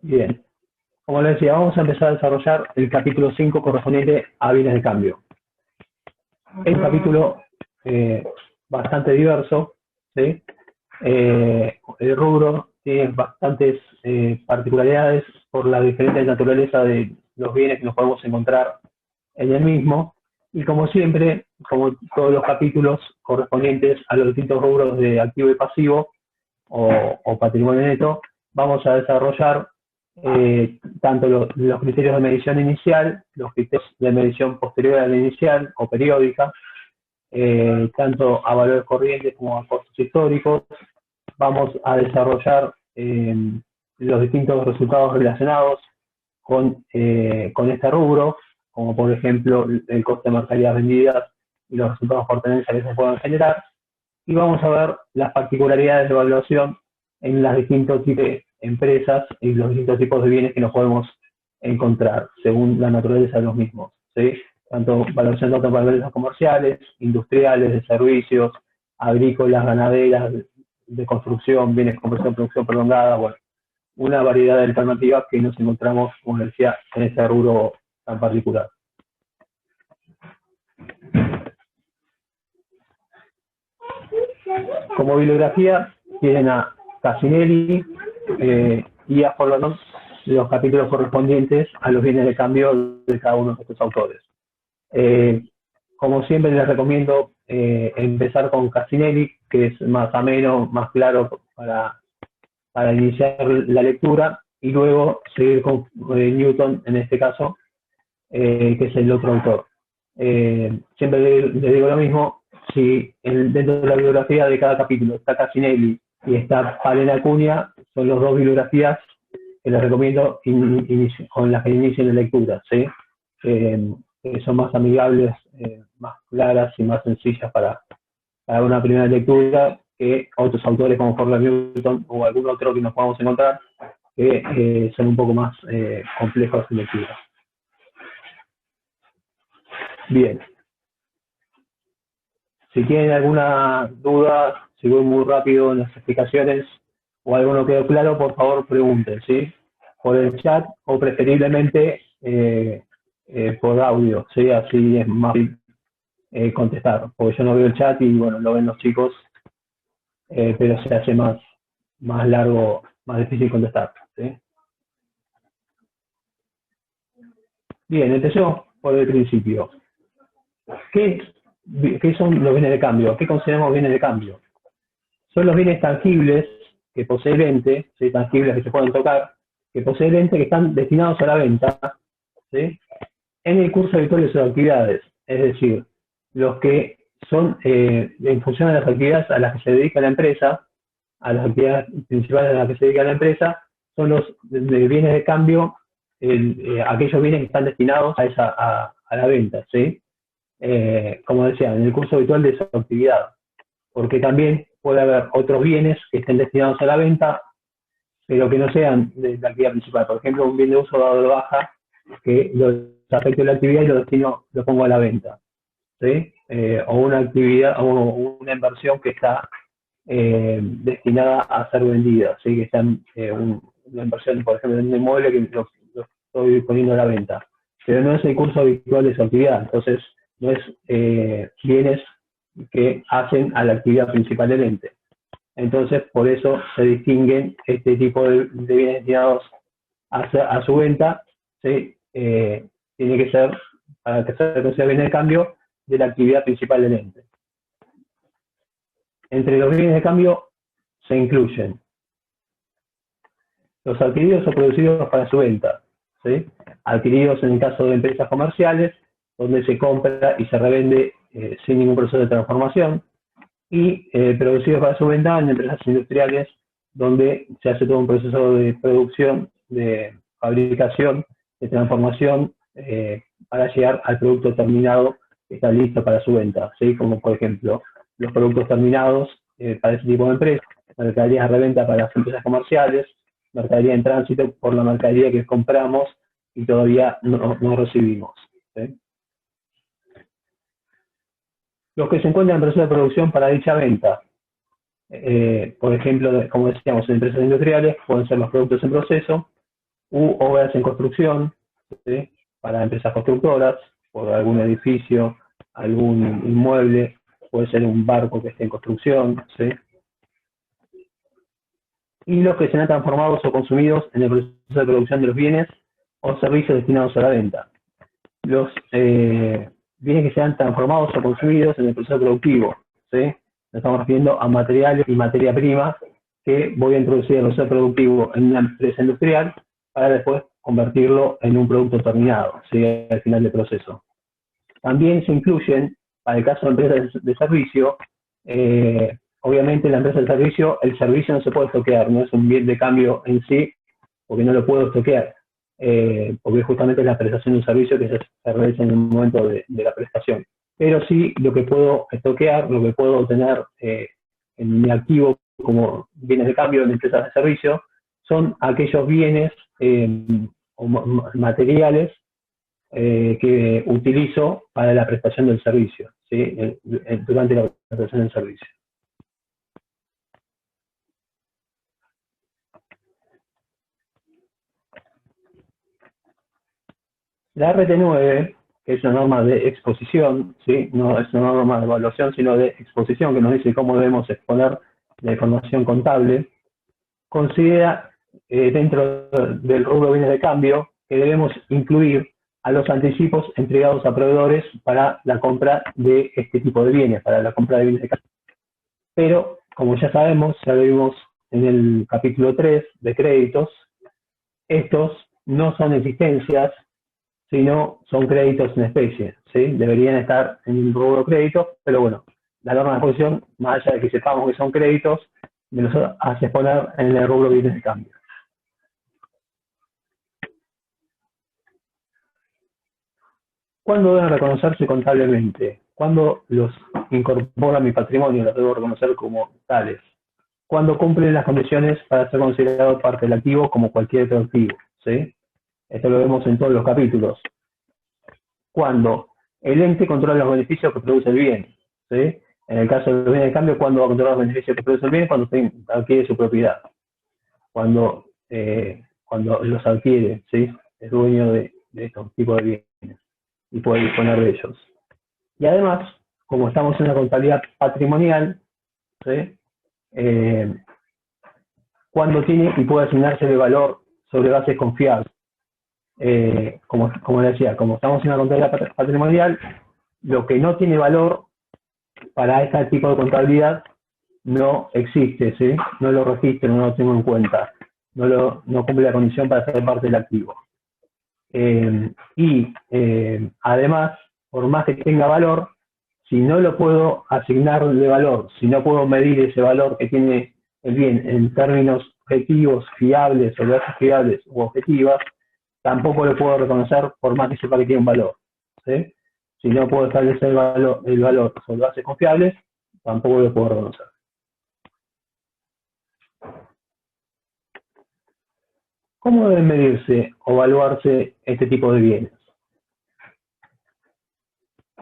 Bien, como les decía, vamos a empezar a desarrollar el capítulo 5 correspondiente a bienes de cambio. Es un capítulo bastante diverso, ¿sí? El rubro tiene bastantes particularidades por la diferente naturaleza de los bienes que nos podemos encontrar en el mismo, y como siempre, como todos los capítulos correspondientes a los distintos rubros de activo y pasivo o patrimonio neto, vamos a desarrollar tanto los criterios de medición inicial, los criterios de medición posterior a la inicial o periódica, tanto a valores corrientes como a costos históricos. Vamos a desarrollar los distintos resultados relacionados con este rubro, como por ejemplo el coste de mercaderías vendidas y los resultados por tenencia que se puedan generar. Y vamos a ver las particularidades de evaluación en las distintos tipos de empresas y los distintos tipos de bienes que nos podemos encontrar según la naturaleza de los mismos, ¿sí? Tanto valoración tanto para empresas comerciales, industriales, de servicios, agrícolas, ganaderas, de construcción, bienes con producción prolongada, bueno, una variedad de alternativas que nos encontramos, como decía, en este rubro tan particular. Como bibliografía tienen a Cassinelli y a Forlanón los capítulos correspondientes a los bienes de cambio de cada uno de estos autores. Como siempre les recomiendo empezar con Cassinelli, que es más ameno, más claro para iniciar la lectura, y luego seguir con Newton, en este caso, que es el otro autor. Siempre les digo lo mismo, si dentro de la bibliografía de cada capítulo está Cassinelli y está Palena Acuña, son las dos bibliografías que les recomiendo con las que inicien la lectura, ¿sí? Son más amigables, más claras y más sencillas para una primera lectura que otros autores como Forlan Newton o algún otro que nos podamos encontrar que son un poco más complejos de lectura. Bien. Si tienen alguna duda, si voy muy rápido en las explicaciones o algo no quedó claro, por favor pregunten, ¿sí? Por el chat o preferiblemente por audio, ¿sí? Así es más fácil contestar, porque yo no veo el chat y bueno, lo ven los chicos, pero se hace más largo, más difícil contestar, ¿sí? Bien, empecemos por el principio. ¿Qué son los bienes de cambio? ¿Qué consideramos bienes de cambio? Son los bienes tangibles que posee el ente, ¿sí? Tangibles que se pueden tocar, que posee el ente, que están destinados a la venta, ¿sí? En el curso habitual de sus actividades, es decir, los que son en función de las actividades a las que se dedica la empresa, a las actividades principales a las que se dedica la empresa, son los bienes de cambio, aquellos bienes que están destinados a la venta, ¿sí? Como decía, en el curso habitual de su actividad, porque también puede haber otros bienes que estén destinados a la venta, pero que no sean de la actividad principal. Por ejemplo, un bien de uso dado de baja, que lo afecte la actividad y lo pongo a la venta, ¿sí? O una actividad o una inversión que está destinada a ser vendida, ¿sí? Que está una inversión, por ejemplo, en un inmueble que lo estoy poniendo a la venta, pero no es el curso habitual de su actividad, entonces no es bienes que hacen a la actividad principal del ente. Entonces, por eso se distinguen este tipo de bienes destinados a su venta, ¿sí? Tiene que ser, para que se considere bien el cambio, de la actividad principal del ente. Entre los bienes de cambio se incluyen los adquiridos o producidos para su venta, ¿sí? Adquiridos en el caso de empresas comerciales, donde se compra y se revende sin ningún proceso de transformación, y producidos para su venta en empresas industriales, donde se hace todo un proceso de producción, de fabricación, de transformación, para llegar al producto terminado que está listo para su venta, ¿sí? Como por ejemplo los productos terminados para ese tipo de empresas, mercaderías de reventa para las empresas comerciales, mercadería en tránsito por la mercadería que compramos y todavía no recibimos, ¿sí? Los que se encuentran en proceso de producción para dicha venta, por ejemplo, como decíamos, en empresas industriales pueden ser los productos en proceso, u obras en construcción, ¿sí? Para empresas constructoras, por algún edificio, algún inmueble, puede ser un barco que esté en construcción, ¿sí? Y los que serán transformados o consumidos en el proceso de producción de los bienes o servicios destinados a la venta. Los bienes que sean transformados o consumidos en el proceso productivo, ¿sí? Nos estamos refiriendo a materiales y materia prima que voy a introducir en el proceso productivo en una empresa industrial para después convertirlo en un producto terminado, ¿sí? Al final del proceso. También se incluyen, para el caso de empresas de servicio, obviamente en la empresa de servicio, el servicio no se puede estoquear, no es un bien de cambio en sí, porque no lo puedo estoquear, porque justamente es la prestación de un servicio que se realiza en el momento de la prestación. Pero sí, lo que puedo estoquear, lo que puedo tener en mi activo como bienes de cambio en empresas de servicio, son aquellos bienes o materiales que utilizo para la prestación del servicio, ¿sí? Durante la prestación del servicio. La RT9, que es una norma de exposición, ¿sí? No es una norma de evaluación, sino de exposición, que nos dice cómo debemos exponer la información contable, considera dentro del rubro bienes de cambio que debemos incluir a los anticipos entregados a proveedores para la compra de este tipo de bienes, para la compra de bienes de cambio. Pero, como ya sabemos, ya lo vimos en el capítulo 3 de créditos, estos no son existencias, sino son créditos en especie, ¿sí? Deberían estar en el rubro créditos, pero bueno, la norma de exposición, más allá de que sepamos que son créditos, me los hace poner en el rubro bienes de cambio. ¿Cuándo deben reconocerse contablemente? ¿Cuándo los incorporo a mi patrimonio? Los debo reconocer como tales. Cuando cumplen las condiciones para ser considerado parte del activo como cualquier otro activo, ¿sí? Esto lo vemos en todos los capítulos. Cuando el ente controla los beneficios que produce el bien, ¿sí? En el caso del bien de cambio, ¿cuándo va a controlar los beneficios que produce el bien? Cuando usted adquiere su propiedad. Cuando los adquiere, ¿sí? Es dueño de estos tipos de bienes y puede disponer de ellos. Y además, como estamos en una contabilidad patrimonial, ¿sí? Cuando tiene y puede asignarse de valor sobre bases confiables. Como decía, como estamos en una contabilidad patrimonial, lo que no tiene valor para este tipo de contabilidad no existe, ¿sí? No lo registro, no lo tengo en cuenta, no cumple la condición para ser parte del activo. Además, por más que tenga valor, si no lo puedo asignar de valor, si no puedo medir ese valor que tiene el bien en términos objetivos, fiables, o bases fiables u objetivas, tampoco lo puedo reconocer por más que sepa que tiene un valor, ¿sí? Si no puedo establecer el valor sobre bases confiables, tampoco lo puedo reconocer. ¿Cómo deben medirse o evaluarse este tipo de bienes?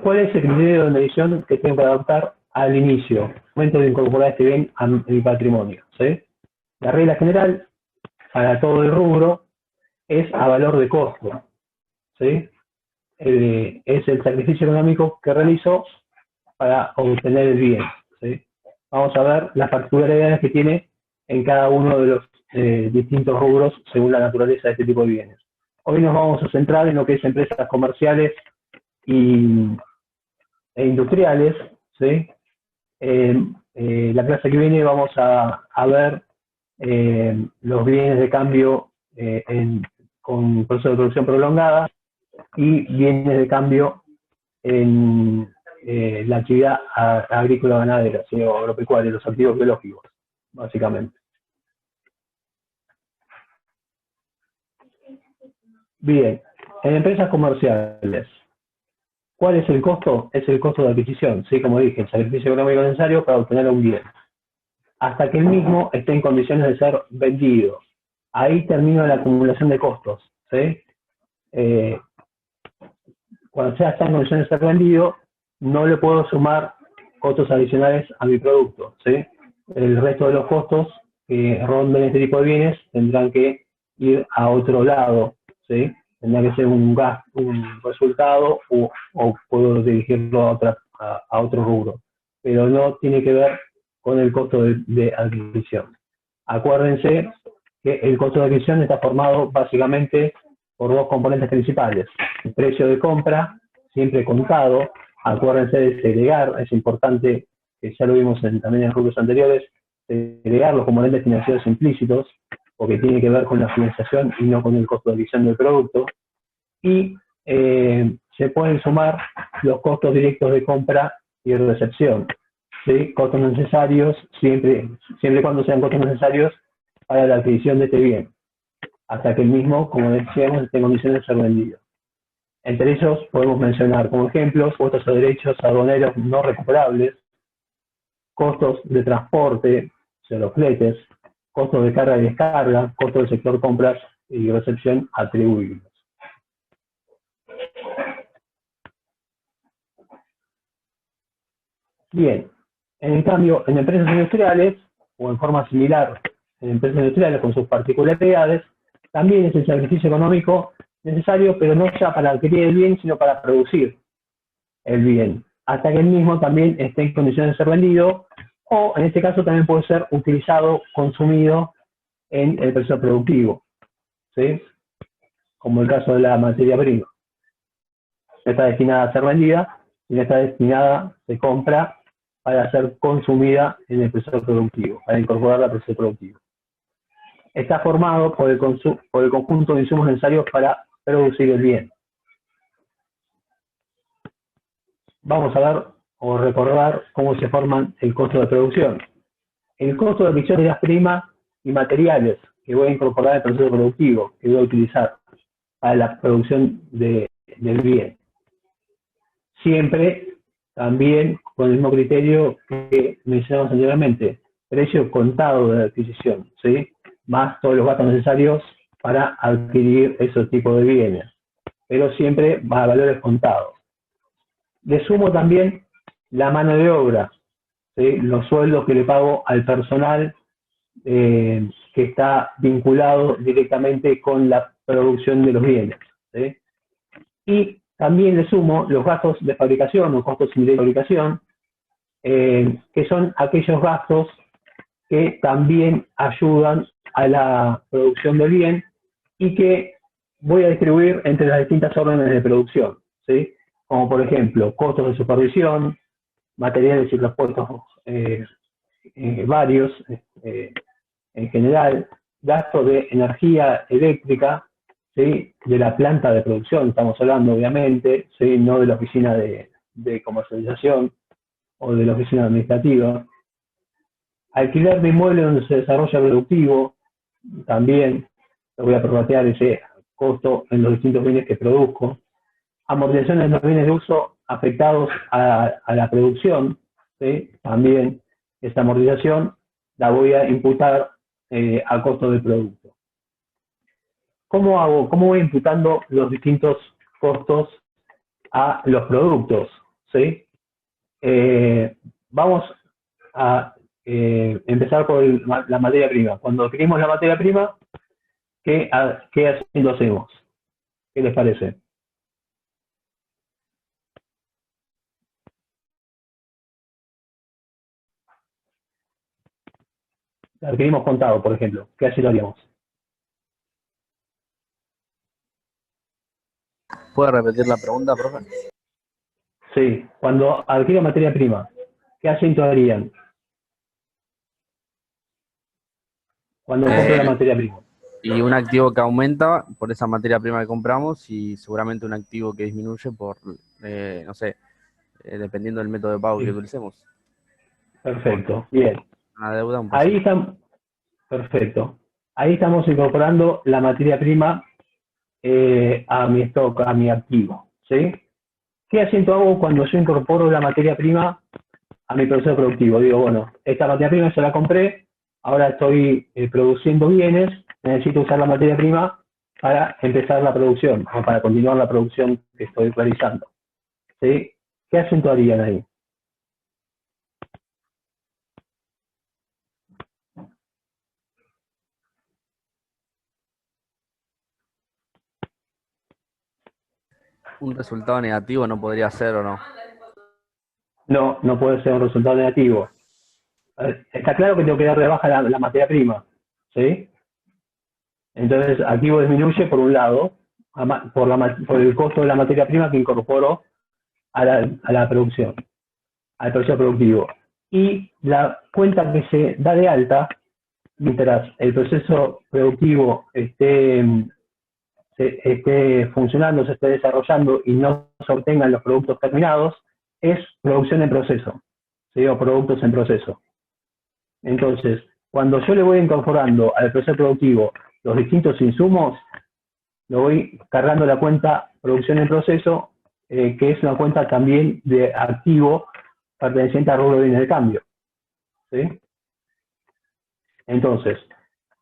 ¿Cuál es el criterio de medición que tengo que adoptar al inicio, momento de incorporar este bien a mi patrimonio? ¿Sí? La regla general para todo el rubro es a valor de costo, ¿sí? Es el sacrificio económico que realizo para obtener el bien, ¿sí? Vamos a ver las particularidades que tiene en cada uno de los distintos rubros según la naturaleza de este tipo de bienes. Hoy nos vamos a centrar en lo que es empresas comerciales e industriales, ¿sí? La clase que viene vamos a ver los bienes de cambio con proceso de producción prolongada y bienes de cambio en la actividad agrícola ganadera, ¿sí? O agropecuaria, los activos biológicos, básicamente. Bien, en empresas comerciales, ¿cuál es el costo? Es el costo de adquisición, ¿sí? Como dije, el sacrificio económico necesario para obtener un bien, hasta que el mismo esté en condiciones de ser vendido. Ahí termina la acumulación de costos, ¿sí? Cuando ya está en condiciones de ser vendido, no le puedo sumar costos adicionales a mi producto, ¿sí? El resto de los costos que ronden este tipo de bienes tendrán que ir a otro lado, ¿sí? Tendría que ser un resultado o puedo dirigirlo a otro rubro, pero no tiene que ver con el costo de adquisición. Acuérdense que el costo de adquisición está formado básicamente por dos componentes principales. El precio de compra, siempre contado. Acuérdense de segregar, es importante, que ya lo vimos también en rubros anteriores, segregar los componentes financieros implícitos, porque tiene que ver con la financiación y no con el costo de adquisición del producto. Y se pueden sumar los costos directos de compra y recepción. ¿Sí? Costos necesarios, siempre y cuando sean costos necesarios para la adquisición de este bien, hasta que el mismo, como decíamos, esté en condiciones de ser vendido. Entre ellos podemos mencionar como ejemplos costos o derechos aduaneros no recuperables, costos de transporte, o sea, los fletes, costos de carga y descarga, costos del sector compras y recepción atribuibles. Bien, en cambio, en empresas industriales, o en forma similar, en empresas industriales con sus particularidades, también es el sacrificio económico necesario, pero no ya para adquirir el bien, sino para producir el bien, hasta que el mismo también esté en condiciones de ser vendido, o en este caso también puede ser utilizado, consumido en el proceso productivo, ¿sí? Como el caso de la materia prima. No está destinada a ser vendida, sino está destinada, se compra para ser consumida en el proceso productivo, para incorporarla al proceso productivo. Está formado por el conjunto de insumos necesarios para producir el bien. Vamos a ver o recordar cómo se forman el costo de producción. El costo de adquisición de las primas y materiales que voy a incorporar al proceso productivo, que voy a utilizar para la producción del bien. Siempre también con el mismo criterio que mencionamos anteriormente, precio contado de adquisición, ¿sí? Más todos los gastos necesarios para adquirir esos tipos de bienes, pero siempre va a valores contados. Le sumo también la mano de obra, ¿sí? Los sueldos que le pago al personal que está vinculado directamente con la producción de los bienes, ¿sí? Y también le sumo los gastos de fabricación o costos de fabricación, que son aquellos gastos que también ayudan a la producción del bien y que voy a distribuir entre las distintas órdenes de producción, ¿sí? Como por ejemplo, costos de supervisión, materiales y repuestos varios en general, gastos de energía eléctrica, ¿sí? De la planta de producción, estamos hablando obviamente, ¿sí? No de la oficina de comercialización o de la oficina administrativa. Alquiler de inmuebles donde se desarrolla el productivo, también voy a prorratear ese costo en los distintos bienes que produzco. Amortización de los bienes de uso afectados a la producción, ¿sí? También esta amortización la voy a imputar al costo del producto. ¿Cómo hago? ¿Cómo voy imputando los distintos costos a los productos? ¿Sí? Vamos a empezar por la materia prima. Cuando adquirimos la materia prima, ¿qué hacemos? ¿Qué les parece? La adquirimos contado, por ejemplo. ¿Qué así lo haríamos? ¿Puede repetir la pregunta, profe? Sí, cuando adquiero materia prima, ¿qué asientos harían cuando compro la Eh, materia prima? y un activo que aumenta por esa materia prima que compramos y seguramente un activo que disminuye por, no sé, dependiendo del método de pago que Sí, utilicemos. Por perfecto, bien. una deuda, un Ahí pasivo. están, perfecto. Ahí estamos incorporando la materia prima a mi stock, a mi activo, ¿sí? ¿Qué asiento hago cuando yo incorporo la materia prima a mi proceso productivo? Digo, bueno, esta materia prima ya la compré, ahora estoy produciendo bienes, necesito usar la materia prima para empezar la producción o para continuar la producción que estoy realizando, ¿sí? ¿Qué acentuarían ahí? Un resultado negativo no podría ser o no. No, no puede ser un resultado negativo. Está claro que tengo que dar de baja la materia prima, ¿sí? Entonces, activo disminuye por un lado, por el costo de la materia prima que incorporo a la producción, al proceso productivo. Y la cuenta que se da de alta, mientras el proceso productivo esté funcionando, se esté desarrollando y no se obtengan los productos terminados, es producción en proceso, ¿sí? O productos en proceso. Entonces, cuando yo le voy incorporando al proceso productivo los distintos insumos, lo voy cargando la cuenta producción en proceso, que es una cuenta también de activo perteneciente al rubro de bienes de cambio, ¿sí? Entonces,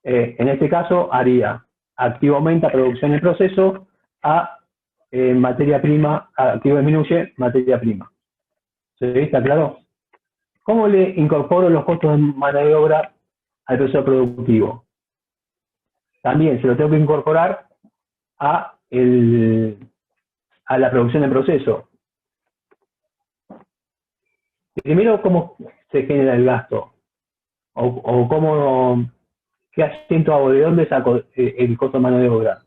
en este caso haría activo aumenta producción en proceso a materia prima, activo disminuye materia prima. ¿Sí? ¿Está claro? ¿Cómo le incorporo los costos de mano de obra al proceso productivo? También se lo tengo que incorporar a, a la producción en proceso. Primero, ¿cómo se genera el gasto? O cómo, ¿qué asiento hago? ¿De dónde saco el costo de mano de obra?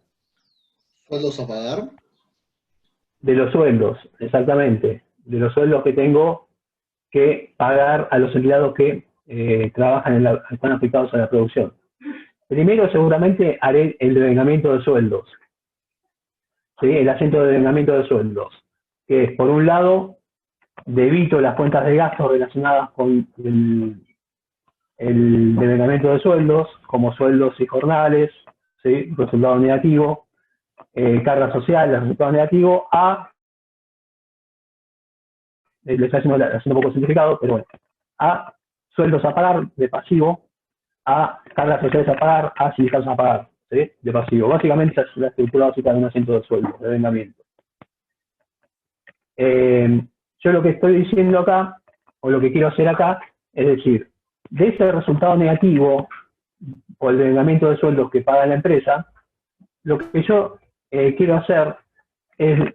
¿Sueldos a pagar? De los sueldos, exactamente. De los sueldos que tengo que pagar a los empleados que trabajan están afectados a la producción. Primero, seguramente, haré el devengamiento de sueldos. ¿Sí? El asiento de devengamiento de sueldos. Que es, por un lado, debito las cuentas de gasto relacionadas con el devengamiento de sueldos, como sueldos y jornales, ¿sí? Resultado negativo, carga social, resultado negativo, le estoy haciendo un poco simplificado, pero bueno, a sueldos a pagar de pasivo, a cargas sociales a pagar, a sindicatos a pagar, ¿sí? De pasivo. Básicamente esa es la estructura básica de un asiento de sueldo, de vengamiento. Yo lo que estoy diciendo acá, o lo que quiero hacer acá, es decir, de ese resultado negativo, o el vengamiento de sueldos que paga la empresa, lo que yo quiero hacer es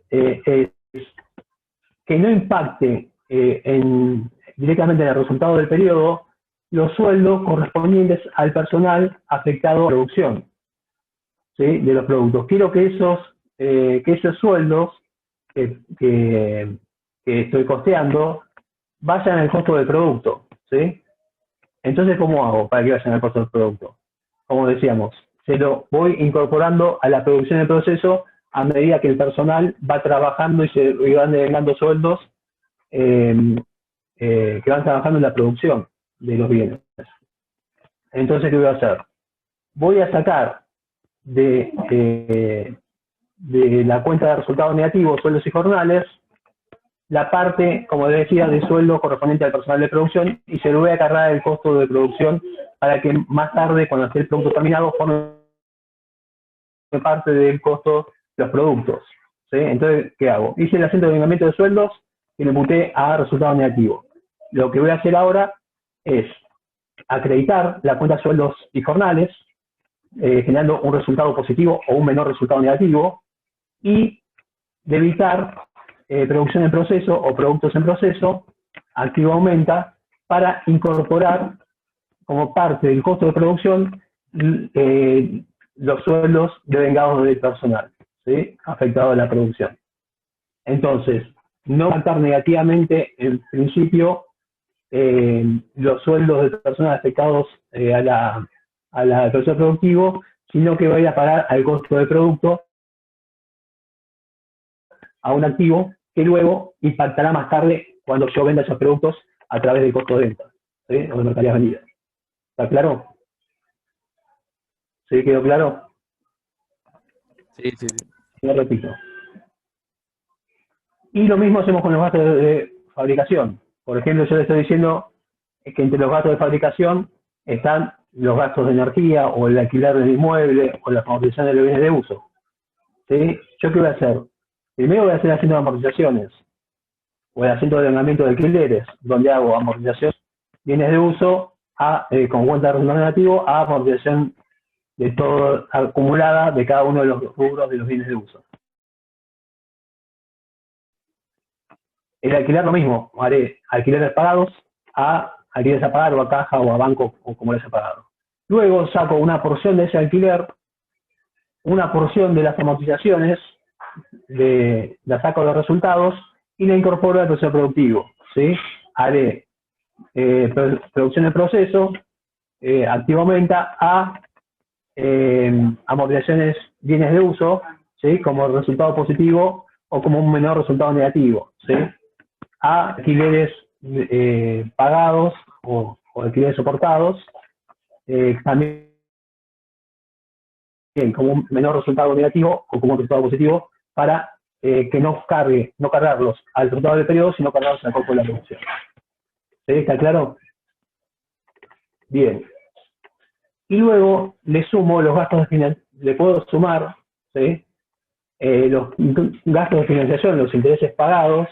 que no impacte directamente en el resultado del periodo los sueldos correspondientes al personal afectado a la producción, ¿sí? De los productos. Quiero que esos sueldos que estoy costeando vayan al costo del producto, ¿sí? Entonces, ¿cómo hago para que vayan al costo del producto? Como decíamos, se lo voy incorporando a la producción del proceso a medida que el personal va trabajando y van devengando sueldos que van trabajando en la producción de los bienes. Entonces, ¿qué voy a hacer? Voy a sacar de la cuenta de resultados negativos, sueldos y jornales, la parte, como decía, de sueldo correspondiente al personal de producción y se lo voy a cargar el costo de producción para que más tarde, cuando esté el producto terminado, forme parte del costo de los productos, ¿sí? Entonces, ¿qué hago? Hice el asiento de vengamiento de sueldos y lo imputé a resultados negativos. Lo que voy a hacer ahora es acreditar la cuenta de sueldos y jornales, generando un resultado positivo o un menor resultado negativo, y debitar producción en proceso o productos en proceso, activo aumenta, para incorporar como parte del costo de producción los sueldos devengados del personal, ¿sí? Afectado a la producción. Entonces, no impactar negativamente en principio los sueldos del personal afectados al proceso productivo, sino que vaya a pagar al costo del producto, a un activo que luego impactará más tarde cuando yo venda esos productos a través del costo de venta, ¿sí? O de mercaderías vendidas. ¿Está claro? ¿Sí quedó claro? Sí, sí, sí. Lo repito. Y lo mismo hacemos con los gastos de fabricación. Por ejemplo, yo le estoy diciendo que entre los gastos de fabricación están los gastos de energía o el alquiler del inmueble o la amortización de los bienes de uso, ¿sí? ¿Yo qué voy a hacer? Primero voy a hacer haciendo amortizaciones o el asiento de arrendamiento de alquileres, donde hago amortización bienes de uso con cuenta de resultado negativo a amortización de todo acumulada de cada uno de los rubros de los bienes de uso. El alquiler lo mismo, haré alquileres pagados a alquileres a pagar o a caja o a banco o como les he pagado. Luego saco una porción de ese alquiler, una porción de las amortizaciones, la saco los resultados y la incorporo al proceso productivo, ¿sí? Haré producción de proceso, activo aumenta a amortizaciones bienes de uso, ¿sí? Como resultado positivo o como un menor resultado negativo, ¿sí? A alquileres pagados o alquileres soportados, también como un menor resultado negativo o como un resultado positivo para que no cargarlos al resultado del periodo, sino cargarlos al costo de la producción. ¿Sí? ¿Está claro? Bien. Y luego le sumo los gastos de financiación, le puedo sumar, ¿sí? Los gastos de financiación, los intereses pagados,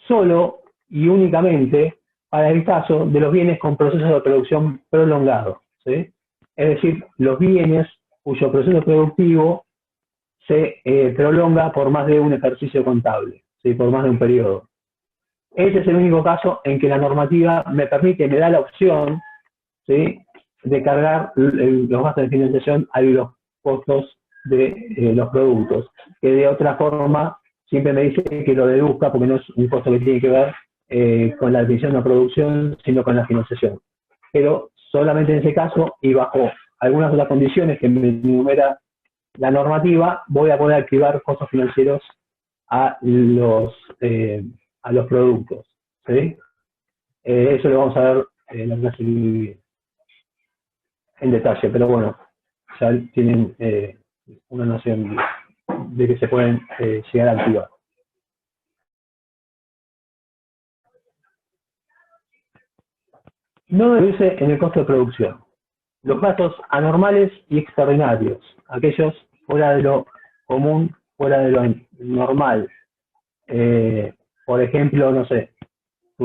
solo y únicamente para el caso de los bienes con procesos de producción prolongado, ¿sí? Es decir, los bienes cuyo proceso productivo se prolonga por más de un ejercicio contable, ¿sí? Por más de un periodo. Ese es el único caso en que la normativa me da la opción, ¿sí? De cargar los gastos de financiación a los costos de los productos, que de otra forma siempre me dice que lo deduzca porque no es un costo que tiene que ver con la adquisición de la producción, sino con la financiación. Pero solamente en ese caso y bajo algunas de las condiciones que me enumera la normativa, voy a poder activar costos financieros a los productos, ¿sí? Eso lo vamos a ver en la clase en detalle, pero bueno, ya tienen una noción de que se pueden llegar a activar. No deduce en el costo de producción los gastos anormales y extraordinarios, aquellos fuera de lo común, fuera de lo normal. Por ejemplo, no sé, se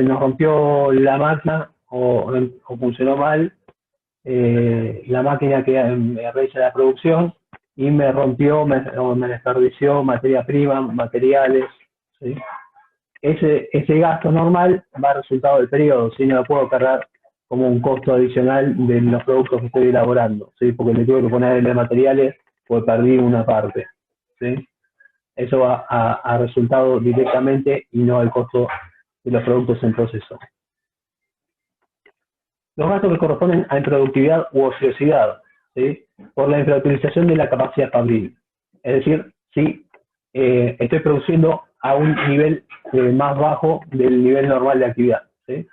nos rompió la máquina o funcionó mal la máquina que realiza la producción y me rompió o me desperdició materia prima, materiales, ¿sí? Ese gasto normal va a resultado del periodo, ¿sí? No lo puedo cargar como un costo adicional de los productos que estoy elaborando, ¿sí? Porque le tuve que poner en materiales pues perdí una parte, ¿sí? Eso va a resultado directamente y no al costo de los productos en proceso. Los gastos que corresponden a improductividad u ociosidad, ¿sí? Por la infrautilización de la capacidad fabril. Es decir, si estoy produciendo a un nivel más bajo del nivel normal de actividad, ¿sí?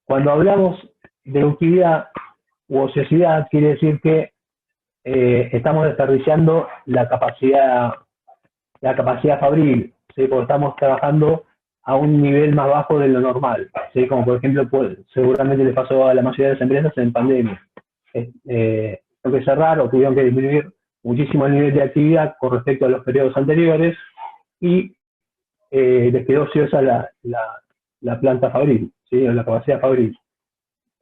Cuando hablamos de utilidad u ociosidad, quiere decir que estamos desperdiciando la capacidad fabril, ¿sí? Porque estamos trabajando a un nivel más bajo de lo normal, ¿sí? Como por ejemplo, seguramente les pasó a la mayoría de las empresas en pandemia. Tuvieron que cerrar o tuvieron que disminuir muchísimo el nivel de actividad con respecto a los periodos anteriores y les quedó ociosa la planta fabril, ¿sí? O la capacidad fabril.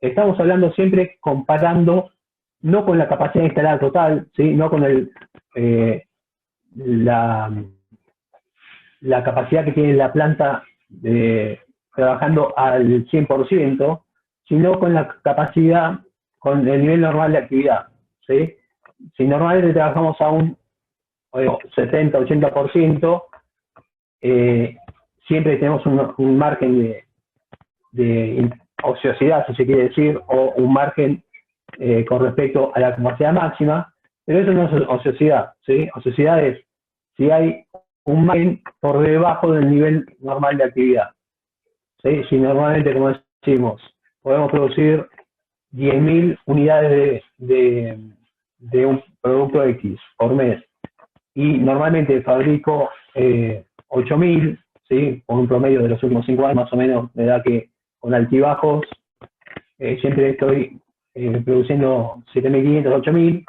Estamos hablando siempre comparando, no con la capacidad instalada total, ¿sí? No con la capacidad que tiene la planta trabajando al 100%, sino con la capacidad, con el nivel normal de actividad, ¿sí? Si normalmente trabajamos a un 70-80%, siempre tenemos un margen de ociosidad, si se quiere decir, o un margen con respecto a la capacidad máxima, pero eso no es ociosidad, ¿sí? Ociosidad es si hay un margen por debajo del nivel normal de actividad, ¿sí? Si normalmente, como decimos, podemos producir 10.000 unidades de un producto X por mes y normalmente fabrico 8.000, ¿sí? Con un promedio de los últimos 5 años más o menos, me da que con altibajos siempre estoy produciendo 7.500, 8.000.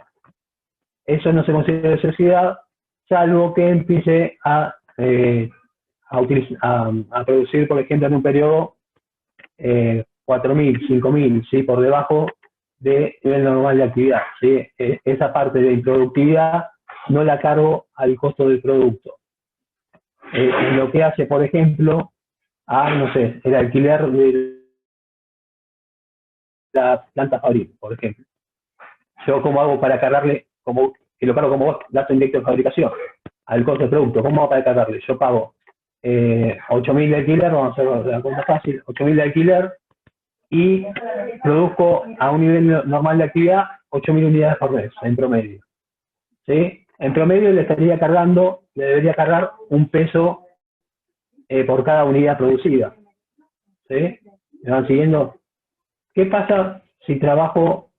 Eso no se considera ociosidad, salvo que empiece a producir, por ejemplo, en un periodo 4.000, 5.000, ¿sí? Por debajo del nivel normal de actividad, ¿sí? Esa parte de improductividad no la cargo al costo del producto. lo que hace, por ejemplo, a, no sé, el alquiler de la planta fabril, por ejemplo. Yo, ¿cómo hago para cargarle, como que lo cargo como gasto indirecto de fabricación, al costo del producto? ¿Cómo hago para cargarle? Yo pago 8.000 de alquiler, vamos a hacer la cuenta fácil, 8.000 de alquiler, y produzco a un nivel normal de actividad 8.000 unidades por mes, en promedio. ¿Sí? En promedio le debería cargar un peso por cada unidad producida. ¿Sí? ¿Me van siguiendo? ¿Qué pasa si trabajo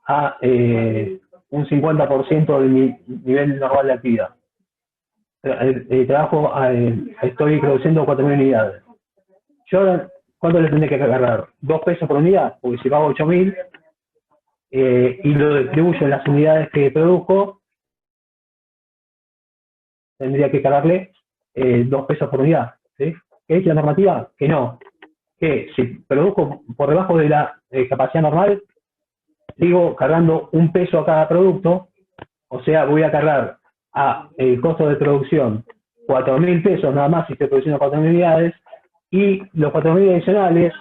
a un 50% de mi nivel normal de actividad? Estoy produciendo 4.000 unidades. Yo, ¿cuánto le tendré que cargar? 2 pesos por unidad, porque si pago 8.000 y lo distribuyo en las unidades que produzco, tendría que cargarle 2 pesos por unidad. ¿Sí? ¿Qué es la normativa? Que no. Que si produzco por debajo de la capacidad normal, sigo cargando 1 peso a cada producto, o sea, voy a cargar a el costo de producción 4.000 pesos nada más si estoy produciendo 4.000 unidades, y los 4.000 adicionales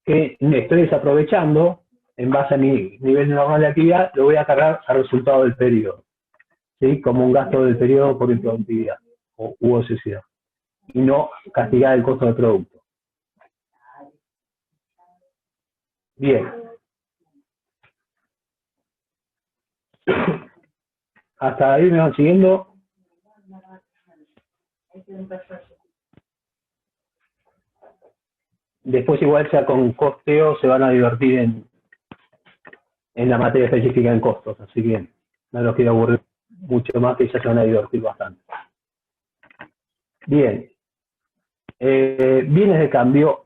que me estoy desaprovechando en base a mi nivel normal de actividad, lo voy a cargar al resultado del periodo, ¿sí? Como un gasto del periodo por improductividad u ociosidad, y no castigar el costo del producto. Bien. Hasta ahí me van siguiendo. Después igual sea con costeo se van a divertir en la materia específica en costos, así que no los quiero aburrir mucho más, que ya se van a divertir bastante. Bien. Bienes de cambio.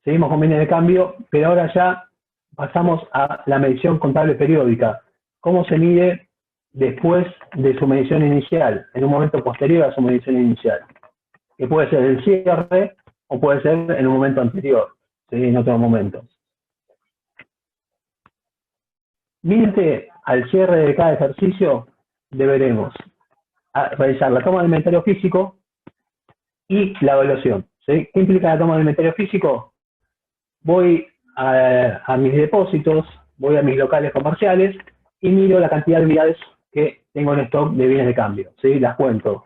Seguimos con bienes de cambio, pero ahora ya pasamos a la medición contable periódica. ¿Cómo se mide después de su medición inicial, en un momento posterior a su medición inicial? Que puede ser el cierre o puede ser en un momento anterior, ¿sí? En otro momento. Mídete al cierre de cada ejercicio, deberemos realizar la toma del inventario físico y la evaluación. ¿Sí? ¿Qué implica la toma del inventario físico? Voy a mis depósitos, voy a mis locales comerciales y miro la cantidad de unidades que tengo en stock de bienes de cambio, ¿sí? Las cuento.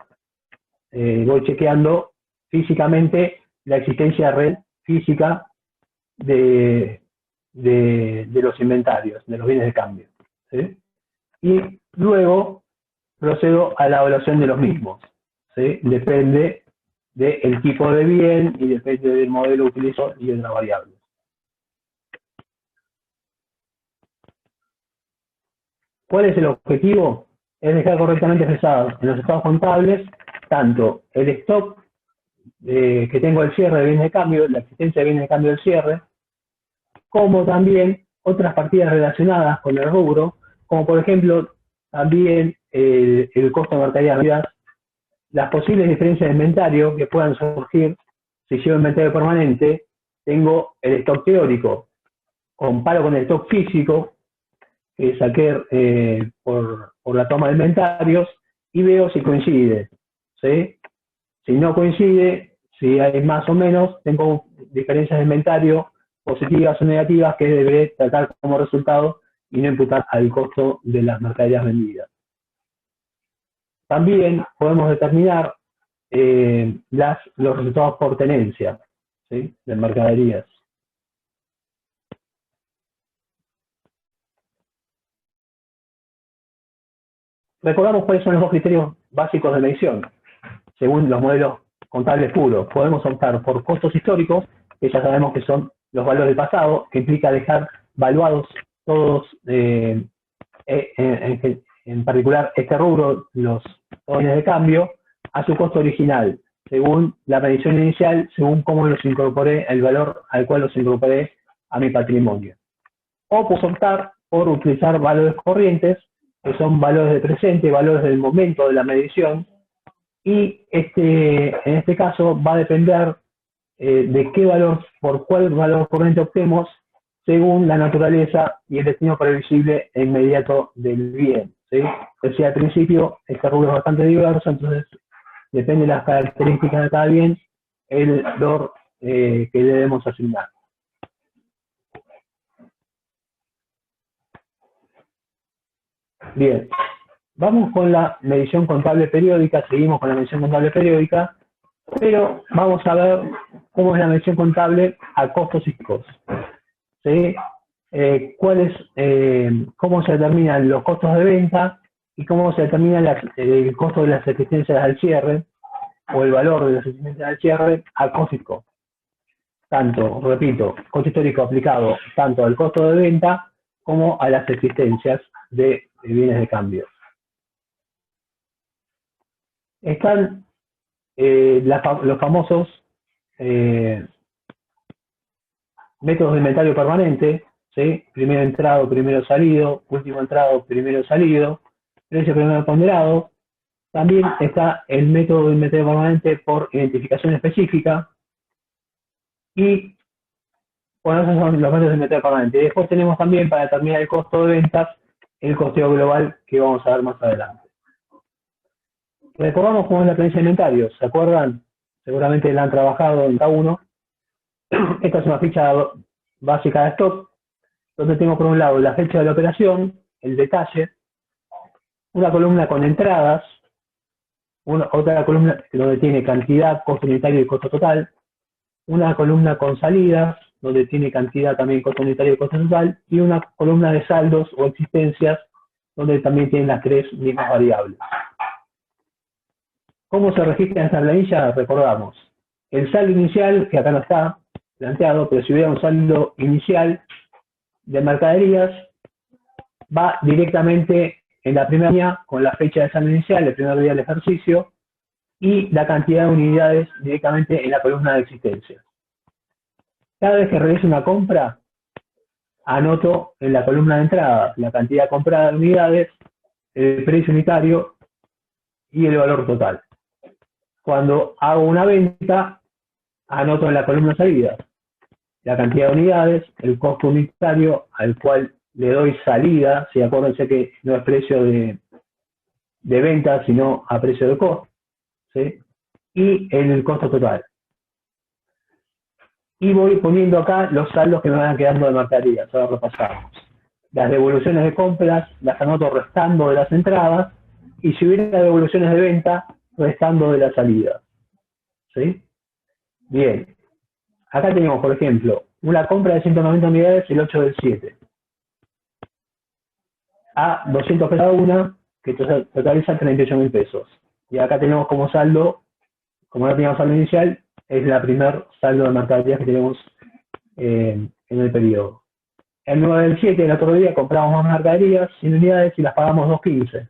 Voy chequeando físicamente la existencia real física de los inventarios, de los bienes de cambio, ¿sí? Y luego procedo a la evaluación de los mismos, ¿sí? Depende del tipo de bien y depende del modelo que utilizo y de las variables. ¿Cuál es el objetivo? Es dejar correctamente expresados en los estados contables tanto el stock que tengo del cierre de bienes de cambio, la existencia de bienes de cambio del cierre, como también otras partidas relacionadas con el rubro, como por ejemplo también el costo de mercaderías, las posibles diferencias de inventario que puedan surgir si llevo inventario permanente. Tengo el stock teórico, comparo con el stock físico que saqué por la toma de inventarios y veo si coincide, ¿sí? Si no coincide, si hay más o menos, tengo diferencias de inventario positivas o negativas que deberé tratar como resultado y no imputar al costo de las mercaderías vendidas. También podemos determinar los resultados por tenencia, ¿sí? De mercaderías. Recordamos cuáles son los dos criterios básicos de medición. Según los modelos contables puros, podemos optar por costos históricos, que ya sabemos que son los valores del pasado, que implica dejar valuados todos, en particular este rubro, los bienes de cambio, a su costo original, según la medición inicial, según cómo los incorporé, el valor al cual los incorporé a mi patrimonio. O puedo optar por utilizar valores corrientes, que son valores de presente, valores del momento de la medición, y en este caso va a depender de qué valor, por cuál valor corriente optemos, según la naturaleza y el destino previsible e inmediato del bien, ¿sí? Decía al principio, este rubro es bastante diverso, entonces depende de las características de cada bien, el valor que debemos asignar. Bien, vamos con la medición contable periódica, seguimos con la medición contable periódica, pero vamos a ver cómo es la medición contable a costos fijos. ¿Sí? Cómo se determinan los costos de venta y cómo se determina el costo de las existencias al cierre o el valor de las existencias al cierre a costo fijo. Tanto, repito, costo histórico aplicado tanto al costo de venta como a las existencias de bienes de cambio. Están los famosos métodos de inventario permanente, ¿sí? Primero entrado, primero salido, último entrado, primero salido, precio primero ponderado. También está el método de inventario permanente por identificación específica. Y bueno, esos son los métodos de inventario permanente. Y después tenemos también, para determinar el costo de ventas, el costeo global que vamos a ver más adelante. Recordamos cómo es la planilla de inventarios, ¿se acuerdan? Seguramente la han trabajado en cada uno. Esta es una ficha básica de stock, donde tengo por un lado la fecha de la operación, el detalle, una columna con entradas, otra columna donde tiene cantidad, costo unitario y costo total, una columna con salidas, donde tiene cantidad también, costo unitario y costo total, y una columna de saldos o existencias, donde también tienen las tres mismas variables. ¿Cómo se registra en esta planilla? Recordamos, el saldo inicial, que acá no está planteado, pero si hubiera un saldo inicial de mercaderías, va directamente en la primera línea con la fecha de saldo inicial, el primer día del ejercicio, y la cantidad de unidades directamente en la columna de existencias. Cada vez que realice una compra, anoto en la columna de entrada la cantidad comprada de unidades, el precio unitario y el valor total. Cuando hago una venta, anoto en la columna de salida la cantidad de unidades, el costo unitario al cual le doy salida, si acuérdense que no es precio de venta, sino a precio de costo, ¿sí? Y el costo total. Y voy poniendo acá los saldos que me van quedando de mercaderías. Ahora repasamos. Las devoluciones de compras las anoto restando de las entradas, y si hubiera devoluciones de venta, restando de la salida. ¿Sí? Bien. Acá tenemos, por ejemplo, una compra de 190 unidades el 8 del 7. A 200 pesos cada una, que totaliza 38.000 pesos. Y acá tenemos como saldo, como no teníamos saldo inicial, es la primer saldo de mercaderías que tenemos en el periodo. El 9 del 7, el otro día, compramos más mercaderías, 100 unidades, y las pagamos 2.15.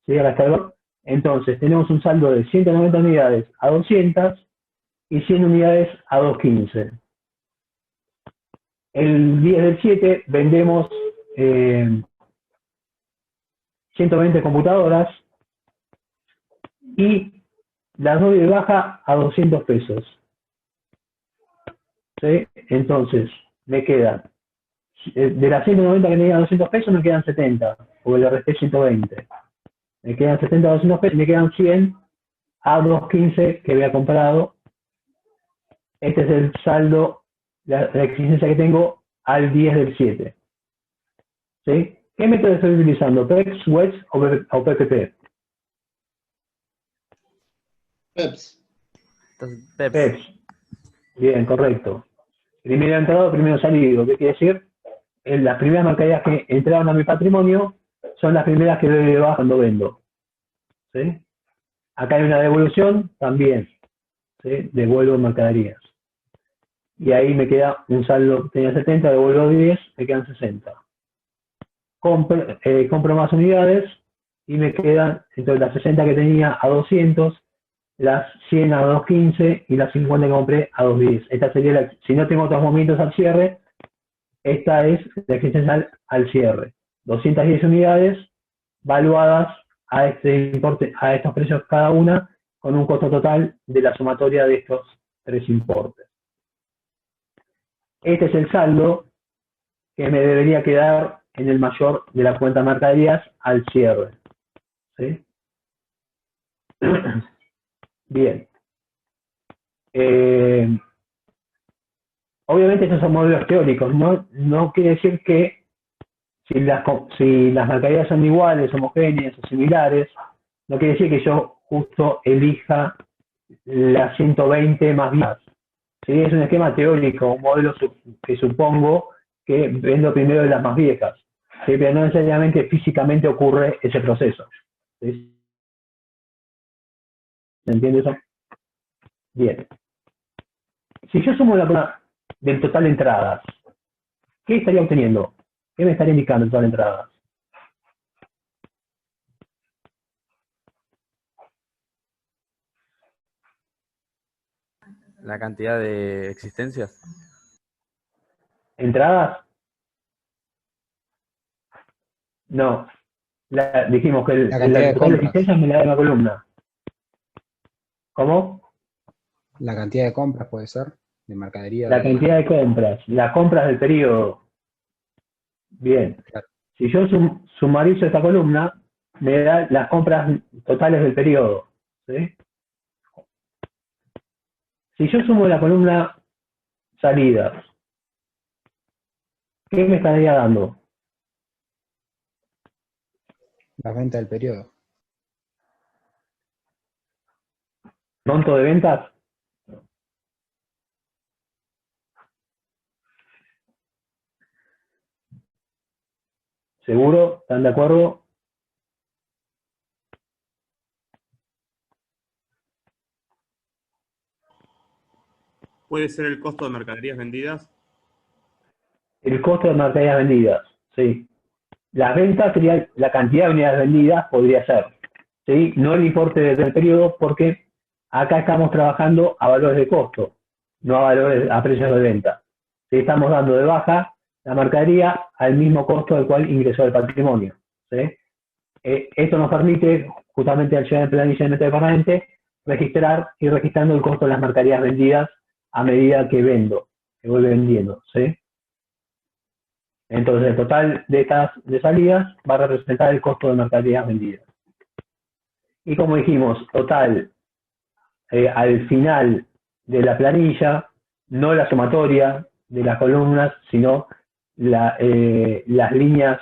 ¿Sí? Acá está el valor. Entonces, tenemos un saldo de 190 unidades a 200 y 100 unidades a 2.15. El 10 del 7 vendemos 120 computadoras y las doy de baja a 200 pesos. ¿Sí? Entonces, me quedan, de las 190 que me quedan 200 pesos, me quedan 70, porque le resté 120. Me quedan 70 a 200 pesos y me quedan 100 a 2.15 que había comprado. Este es el saldo, la existencia que tengo al 10 del 7. ¿Sí? ¿Qué método estoy utilizando? ¿PEPS, WEX o PPP? PEPS. Entonces, Peps. PEPS. Bien, correcto. Primero entrado, primero salido. ¿Qué quiere decir? Las primeras mercaderías que entraron a mi patrimonio son las primeras que doy de baja cuando vendo. ¿Sí? Acá hay una devolución, también. ¿Sí? Devuelvo mercaderías. Y ahí me queda un saldo, tenía 70, devuelvo 10, me quedan 60. Compro más unidades y me quedan, entonces las 60 que tenía a 200, las 100 a 2.15 y las 50 que compré a 2.10. Esta sería si no tengo otros movimientos al cierre, esta es la existencia al cierre. 210 unidades valuadas a este importe, a estos precios cada una, con un costo total de la sumatoria de estos tres importes. Este es el saldo que me debería quedar en el mayor de la cuenta mercaderías al cierre. ¿Sí? Bien. Obviamente esos son modelos teóricos, no quiere decir que si las mercaderías son iguales, homogéneas o similares, no quiere decir que yo justo elija las 120 más viejas. ¿Sí? Es un esquema teórico, un modelo que supongo que vendo primero de las más viejas. ¿Sí? Pero no necesariamente físicamente ocurre ese proceso. ¿Sí? ¿Se entiende eso? Bien. Si yo sumo la prueba del total de entradas, ¿qué estaría obteniendo? ¿Qué me estaría indicando el total de entradas? La cantidad de existencias. ¿Entradas? No. Dijimos que La cantidad el de total de compras. existencias me la da una columna. ¿Cómo? La cantidad de compras puede ser, de mercadería. La cantidad de compras. Las compras del periodo. Bien. Claro. Si yo sumarizo esta columna, me da las compras totales del periodo. ¿Sí? Si yo sumo la columna salidas, ¿qué me estaría dando? Las ventas del periodo. ¿Monto de ventas? ¿Seguro? ¿Están de acuerdo? ¿Puede ser el costo de mercaderías vendidas? El costo de mercaderías vendidas, sí. Las ventas sería la cantidad de unidades vendidas, podría ser. ¿Sí? No el importe del periodo, porque acá estamos trabajando a valores de costo, no a precios de venta. ¿Sí? Estamos dando de baja la mercadería al mismo costo al cual ingresó el patrimonio. ¿Sí? Esto nos permite, justamente al llegar al planilla de inventario permanente, ir registrando el costo de las mercaderías vendidas a medida que voy vendiendo. ¿Sí? Entonces, el total de salidas va a representar el costo de mercaderías vendidas. Y como dijimos, total al final de la planilla, no la sumatoria de las columnas, sino las líneas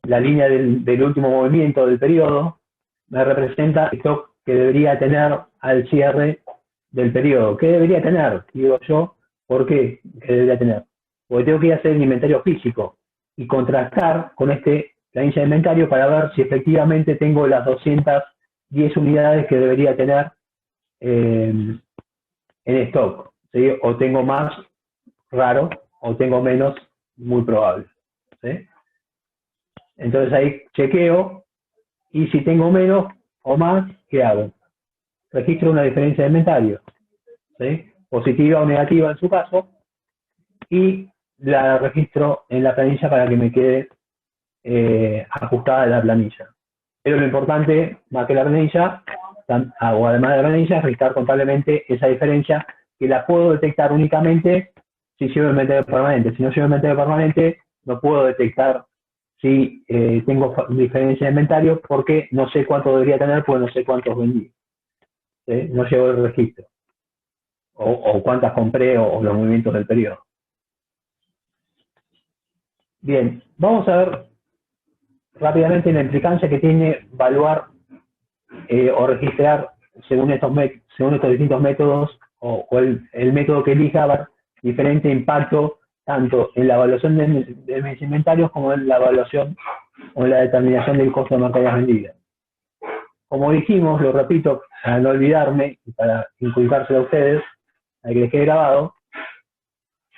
la línea del último movimiento del periodo, me representa el stock que debería tener al cierre del periodo. ¿Qué debería tener? Digo yo, ¿por qué? ¿Qué debería tener? Porque tengo que ir a hacer el inventario físico y contrastar con planilla de inventario para ver si efectivamente tengo las 210 unidades que debería tener en stock. ¿Sí? O tengo más, raro, o tengo menos, muy probable. ¿Sí? Entonces ahí chequeo, y si tengo menos o más, ¿qué hago? Registro una diferencia de inventario, ¿sí? Positiva o negativa en su caso, y la registro en la planilla para que me quede ajustada a la planilla. Pero lo importante, más que la planilla, o además de la planilla, es registrar contablemente esa diferencia, que la puedo detectar únicamente si llevo el inventario permanente. Si no llevo el inventario permanente, no puedo detectar si tengo diferencia de inventario, porque no sé cuánto debería tener, pues no sé cuántos vendí. ¿Sí? No llevo el registro. O cuántas compré, o los movimientos del periodo. Bien, vamos a ver rápidamente la implicancia que tiene evaluar o registrar según estos distintos métodos, o el método que elija, va a haber diferente impacto tanto en la evaluación de mis inventarios como en la evaluación o en la determinación del costo de mercaderías vendidas. Como dijimos, lo repito para no olvidarme y para inculcárselo a ustedes, a que les quede grabado,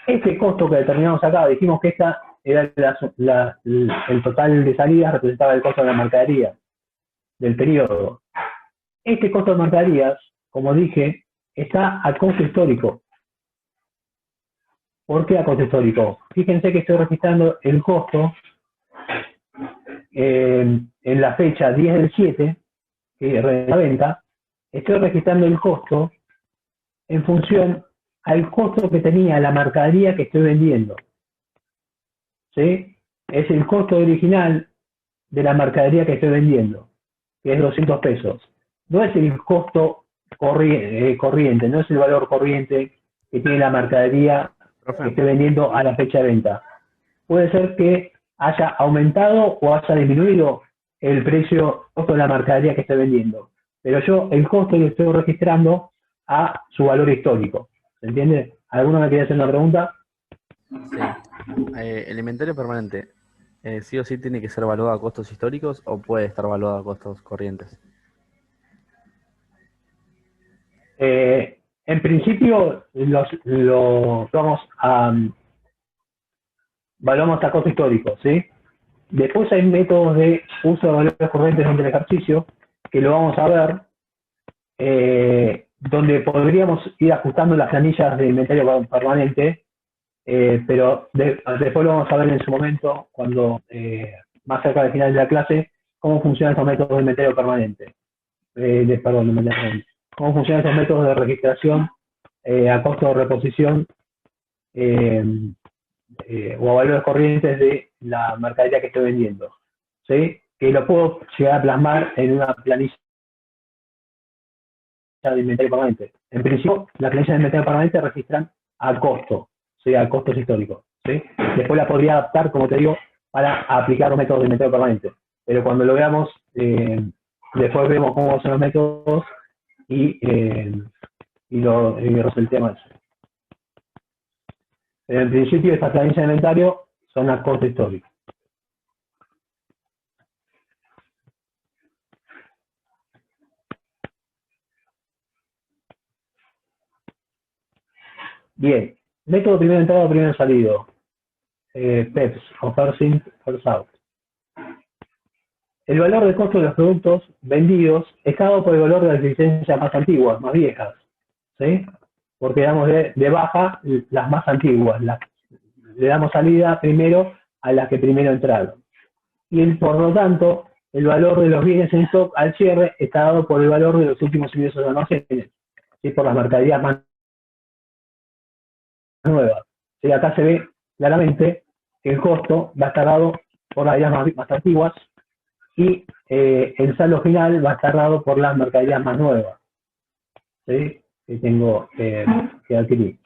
este costo que determinamos acá, dijimos que esta era el total de salidas, representaba el costo de la mercadería del periodo. Este costo de mercaderías, como dije, está a costo histórico. ¿Por qué a costo histórico? Fíjense que estoy registrando el costo en la fecha 10 del 7, que es la venta. Estoy registrando el costo en función al costo que tenía la mercadería que estoy vendiendo. ¿Sí? Es el costo original de la mercadería que estoy vendiendo. que es 200 pesos. No es el costo corriente, no es el valor corriente que tiene la mercadería que Profe, esté vendiendo a la fecha de venta. Puede ser que haya aumentado o haya disminuido el costo de la mercadería que esté vendiendo. Pero yo el costo lo estoy registrando a su valor histórico. ¿Se entiende? ¿Alguno me quiere hacer una pregunta? sí. El inventario permanente, ¿sí o sí tiene que ser evaluado a costos históricos o puede estar evaluado a costos corrientes? En principio, valoramos a costo histórico, ¿sí? Después hay métodos de uso de valores corrientes durante el ejercicio, que lo vamos a ver, donde podríamos ir ajustando las planillas de inventario permanente, pero después lo vamos a ver en su momento, cuando más cerca del final de la clase, cómo funcionan estos métodos de inventario permanente. Cómo funcionan estos métodos de registración a costo de reposición o a valores corrientes de la mercadería que estoy vendiendo. ¿Sí? Que lo puedo llegar a plasmar en una planilla de inventario permanente. En principio, las planillas de inventario permanente registran a costo, ¿sí? A costos históricos. ¿Sí? Después la podría adaptar, como te digo, para aplicar los métodos de inventario permanente. Pero cuando lo veamos, después vemos cómo son los métodos y el tema ese. Pero en principio, estas planillas de inventario son a costo histórico. Bien, método primero entrado, primero salido. PEPS, o First In, First Out. El valor de costo de los productos vendidos está dado por el valor de las licencias más antiguas, más viejas. ¿Sí? Porque damos de baja las más antiguas. Le damos salida primero a las que primero entraron. Y por lo tanto, el valor de los bienes en stock al cierre está dado por el valor de los últimos ingresos de almacenes. ¿Sí? Por las mercaderías más nuevas. ¿Sí? Acá se ve claramente que el costo va a estar dado por las mercaderías más antiguas y el saldo final va a estar dado por las mercaderías más nuevas, ¿sí? Que tengo que adquirir.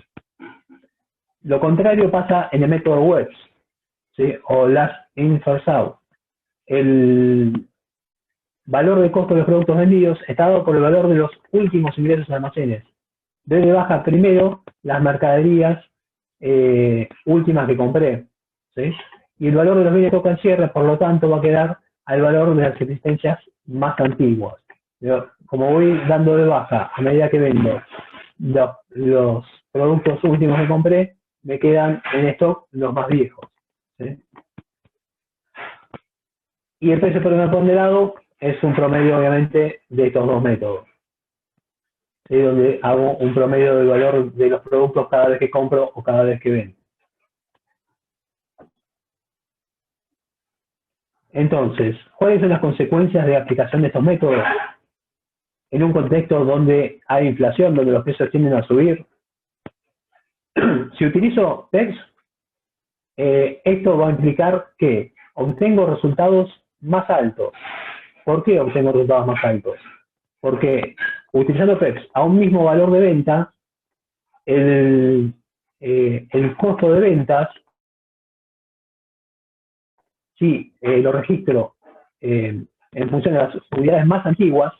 Lo contrario pasa en el método Webs, ¿sí? O Last In, First Out. El valor de costo de los productos vendidos está dado por el valor de los últimos ingresos de almacenes. Desde baja primero las mercaderías últimas que compré, ¿sí? Y el valor de los bienes que tocan cierre, por lo tanto, va a quedar al valor de las existencias más antiguas. Como voy dando de baja a medida que vendo los productos últimos que compré, me quedan en stock los más viejos. ¿Sí? Y el precio por ponderado es un promedio, obviamente, de estos dos métodos. ¿Sí? Donde hago un promedio del valor de los productos cada vez que compro o cada vez que vendo. Entonces, ¿cuáles son las consecuencias de aplicación de estos métodos? En un contexto donde hay inflación, donde los precios tienden a subir. Si utilizo PEPS, esto va a implicar que obtengo resultados más altos. ¿Por qué obtengo resultados más altos? Porque utilizando PEPS a un mismo valor de venta, el costo de ventas, si lo registro en función de las unidades más antiguas,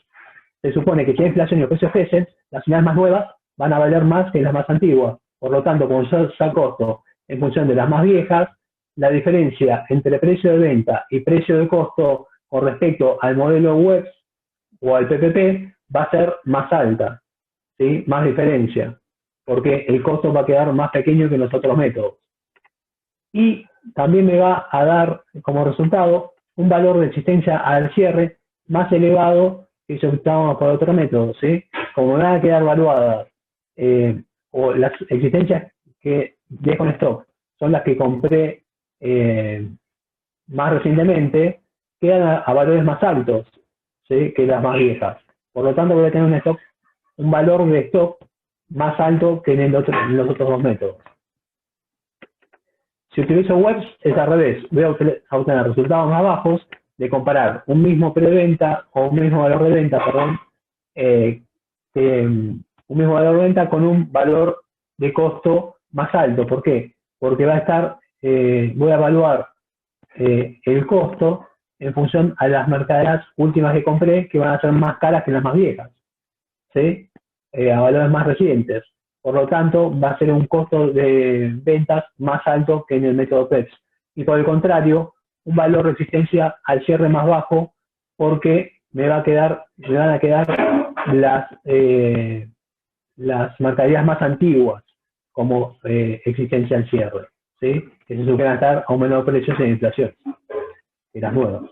se supone que si hay inflación y los precios crecen, las unidades más nuevas van a valer más que las más antiguas. Por lo tanto, como yo costo en función de las más viejas, la diferencia entre precio de venta y precio de costo con respecto al modelo Webs o al PPP va a ser más alta, ¿sí? Más diferencia, porque el costo va a quedar más pequeño que en los otros métodos. Y también me va a dar como resultado un valor de existencia al cierre más elevado que si optábamos por otro método, ¿sí? Como me van a quedar evaluadas o las existencias que dejo en stock son las que compré más recientemente, quedan a valores más altos, ¿sí? Que las más viejas. Por lo tanto, voy a tener un valor de stock más alto que en los otros dos métodos. Si utilizo Webs, es al revés. Voy a obtener resultados más bajos, de comparar un mismo precio de venta o un mismo valor de venta, perdón, un mismo valor de venta con un valor de costo más alto. ¿Por qué? Porque va a estar, voy a evaluar el costo en función a las mercaderías últimas que compré, que van a ser más caras que las más viejas, ¿sí? A valores más recientes. Por lo tanto, va a ser un costo de ventas más alto que en el método PEPS. Y por el contrario, un valor de resistencia al cierre más bajo, porque me van a quedar las mercaderías más antiguas como existencia al cierre, ¿sí? Que se suelen estar a un menor precio sin inflación que las nuevas.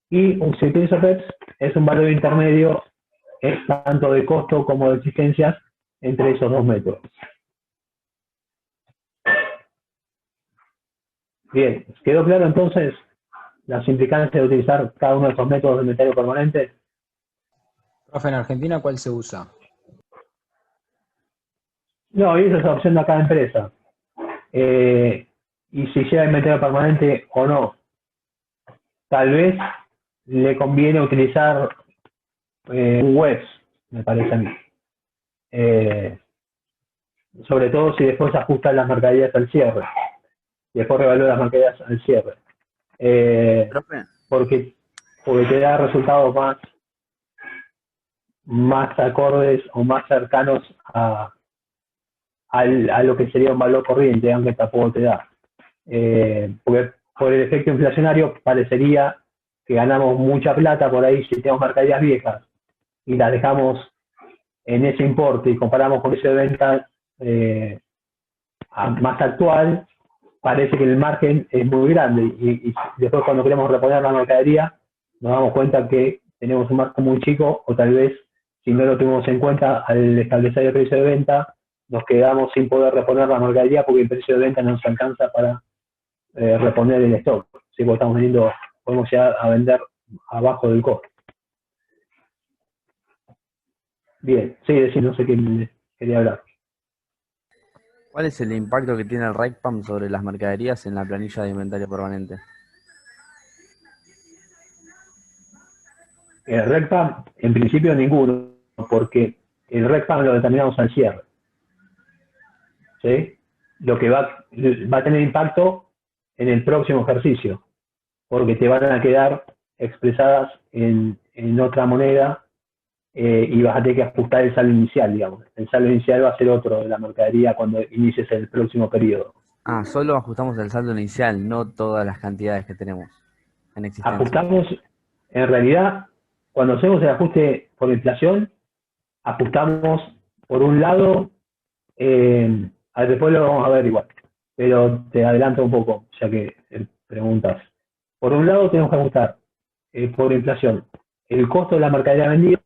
Y un utilizo PEPS es un valor intermedio, es tanto de costo como de existencias entre esos dos métodos. Bien, ¿quedó claro entonces las implicancias de utilizar cada uno de estos métodos de inventario permanente? Profe, en Argentina, ¿cuál se usa? No, y esa es la opción de cada empresa. Y si lleva inventario permanente o no. Tal vez le conviene utilizar un web, me parece a mí. Sobre todo si después ajustan las mercaderías al cierre. Y después revalúa las mercaderías al cierre. Profe, Porque te da resultados más acordes o más cercanos a lo que sería un valor corriente, aunque tampoco te da. Porque por el efecto inflacionario parecería que ganamos mucha plata por ahí si tenemos mercaderías viejas y las dejamos en ese importe y comparamos con ese de venta más actual, parece que el margen es muy grande y después cuando queremos reponer la mercadería nos damos cuenta que tenemos un margen muy chico, o tal vez si no lo tuvimos en cuenta al establecer el precio de venta nos quedamos sin poder reponer la mercadería porque el precio de venta no nos alcanza para reponer el stock. ¿Sí? Porque estamos vendiendo, podemos llegar a vender abajo del costo. Bien, sí, decir, no sé qué quería hablar. ¿cuál es el impacto que tiene el RECPAM sobre las mercaderías en la planilla de inventario permanente? El RECPAM, en principio ninguno, porque el RECPAM lo determinamos al cierre. ¿Sí? Lo que va a tener impacto en el próximo ejercicio, porque te van a quedar expresadas en otra moneda y vas a tener que ajustar el saldo inicial, digamos. El saldo inicial va a ser otro de la mercadería cuando inicies el próximo periodo. Ah, solo ajustamos el saldo inicial, no todas las cantidades que tenemos en existencia. Ajustamos, en realidad, cuando hacemos el ajuste por inflación, ajustamos por un lado, después lo vamos a ver igual, pero te adelanto un poco, ya que preguntas. Por un lado tenemos que ajustar por inflación el costo de la mercadería vendida,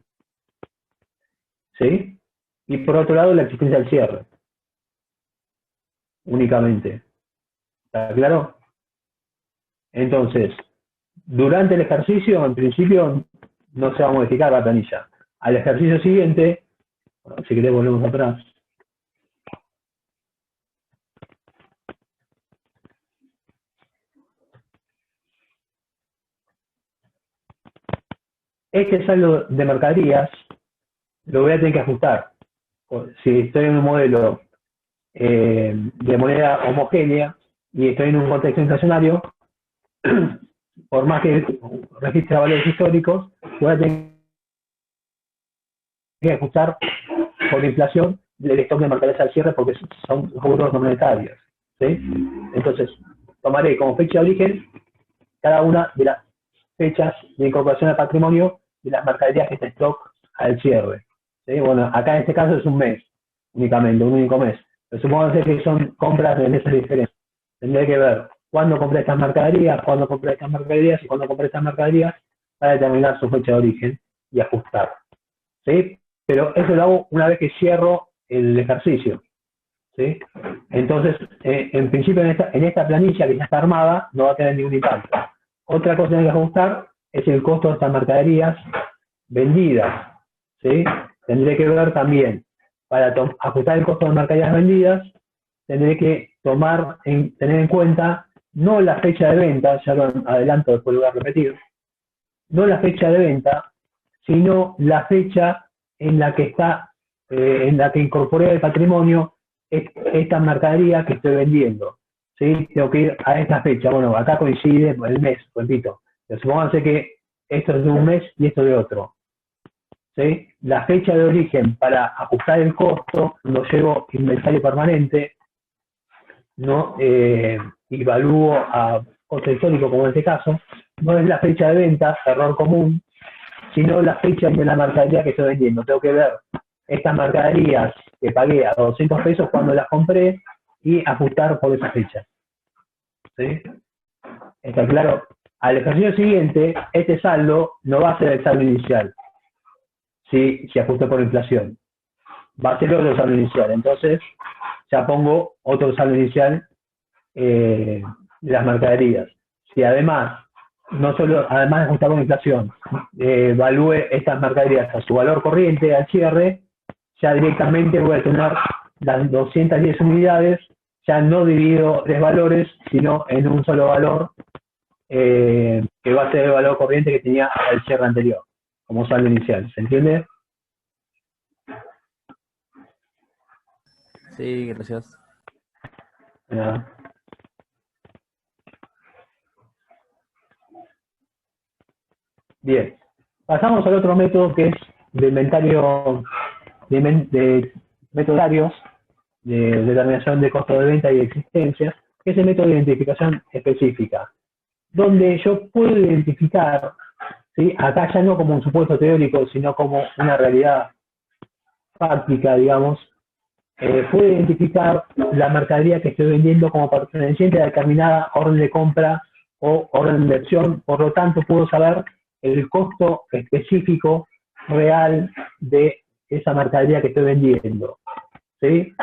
¿sí? Y por otro lado la existencia del cierre, únicamente. ¿Está claro? Entonces, durante el ejercicio, en principio, no se va a modificar la planilla. Al ejercicio siguiente, si querés volvemos atrás. Este saldo de mercaderías lo voy a tener que ajustar. Si estoy en un modelo de moneda homogénea y estoy en un contexto inflacionario, por más que registre valores históricos, voy a tener que ajustar por inflación el stock de mercaderías al cierre porque son rubros no monetarios, ¿sí? Entonces, tomaré como fecha de origen cada una de las fechas de incorporación al patrimonio de las mercaderías que está en stock al cierre. ¿Sí? Bueno, acá en este caso es un mes, únicamente, un único mes. Pero supongamos que son compras de meses diferentes. Tendré que ver cuándo compré estas mercaderías, cuándo compré estas mercaderías y cuándo compré estas mercaderías para determinar su fecha de origen y ajustar. ¿Sí? Pero eso lo hago una vez que cierro el ejercicio. ¿Sí? Entonces, en principio, en esta planilla que ya está armada, no va a tener ningún impacto. Otra cosa que hay que ajustar es el costo de estas mercaderías vendidas. ¿Sí? Tendré que ver también, para ajustar el costo de mercaderías vendidas, tendré que tener en cuenta no la fecha de venta, ya lo adelanto, después lo voy a repetir, no la fecha de venta, sino la fecha en la que está, en la que incorporé al patrimonio esta mercadería que estoy vendiendo. ¿Sí? Tengo que ir a esta fecha. Bueno, acá coincide el mes, repito. Pero supónganse que esto es de un mes y esto de otro. ¿Sí? La fecha de origen para ajustar el costo, lo llevo inventario permanente, no evalúo a costo histórico como en este caso, no es la fecha de venta, error común, sino la fecha de la mercadería que estoy vendiendo. Tengo que ver estas mercaderías que pagué a 200 pesos cuando las compré y ajustar por esa fecha. ¿Sí? ¿Está claro? Al ejercicio siguiente, este saldo no va a ser el saldo inicial, si ajusté por inflación. Va a ser otro saldo inicial. Entonces, ya pongo otro saldo inicial de las mercaderías. Si además, además de ajustar por inflación, evalúe estas mercaderías a su valor corriente al cierre, ya directamente voy a tener las 210 unidades, ya no dividido tres valores, sino en un solo valor, que va a ser el valor corriente que tenía al cierre anterior, como saldo inicial. ¿Se entiende? Sí, gracias. Nada. Bien. Pasamos al otro método que es de inventario, de metodarios de determinación de costo de venta y de existencia, que es el método de identificación específica, donde yo puedo identificar, ¿sí? Acá ya no como un supuesto teórico, sino como una realidad práctica, digamos, puedo identificar la mercadería que estoy vendiendo como perteneciente a determinada orden de compra o orden de inversión, por lo tanto puedo saber el costo específico real de esa mercadería que estoy vendiendo. ¿Sí?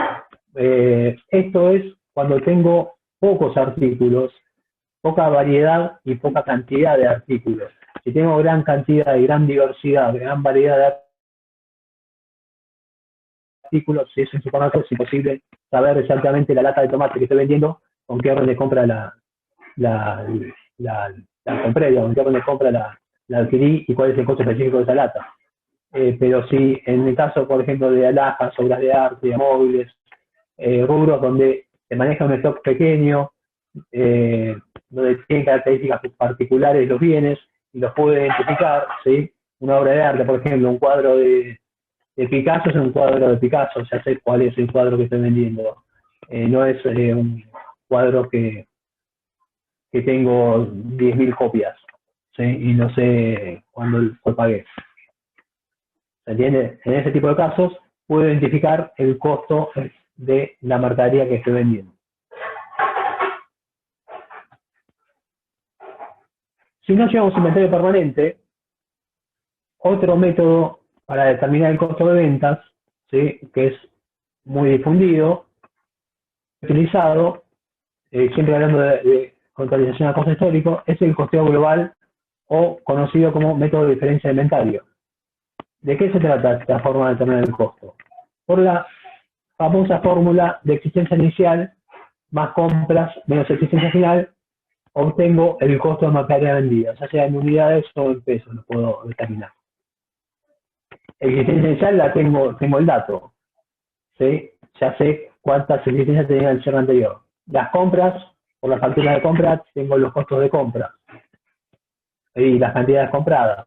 Esto es cuando tengo pocos artículos, poca variedad y poca cantidad de artículos. Si tengo gran cantidad y gran diversidad, gran variedad de artículos, si es en supermercado, es imposible saber exactamente la lata de tomate que estoy vendiendo, con qué orden de compra la compré, digamos, con qué orden de compra la adquirí y cuál es el costo específico de esa lata. Pero si en el caso, por ejemplo, de alhajas, obras de arte, de móviles, rubros donde se maneja un stock pequeño, donde tienen características particulares los bienes y los puedo identificar, ¿sí? Una obra de arte, por ejemplo, un cuadro de Picasso es un cuadro de Picasso, ya sé cuál es el cuadro que estoy vendiendo. No es un cuadro que tengo 10.000 copias, ¿sí? Y no sé cuándo lo pagué. ¿Se entiende? En ese tipo de casos puedo identificar el costo de la mercadería que estoy vendiendo. Si no llevamos inventario permanente, otro método para determinar el costo de ventas, ¿sí? Que es muy difundido, utilizado, siempre hablando de contabilización a costo histórico, es el costeo global o conocido como método de diferencia de inventario. ¿De qué se trata esta forma de determinar el costo? Por la famosa fórmula de existencia inicial más compras menos existencia final, obtengo el costo de mercadería vendida, ya sea en unidades o en pesos, lo puedo determinar. Existencia inicial la tengo el dato, ¿sí? Ya sé cuántas existencias tenía el cierre anterior. Las compras, por la factura de compra, tengo los costos de compra y las cantidades compradas.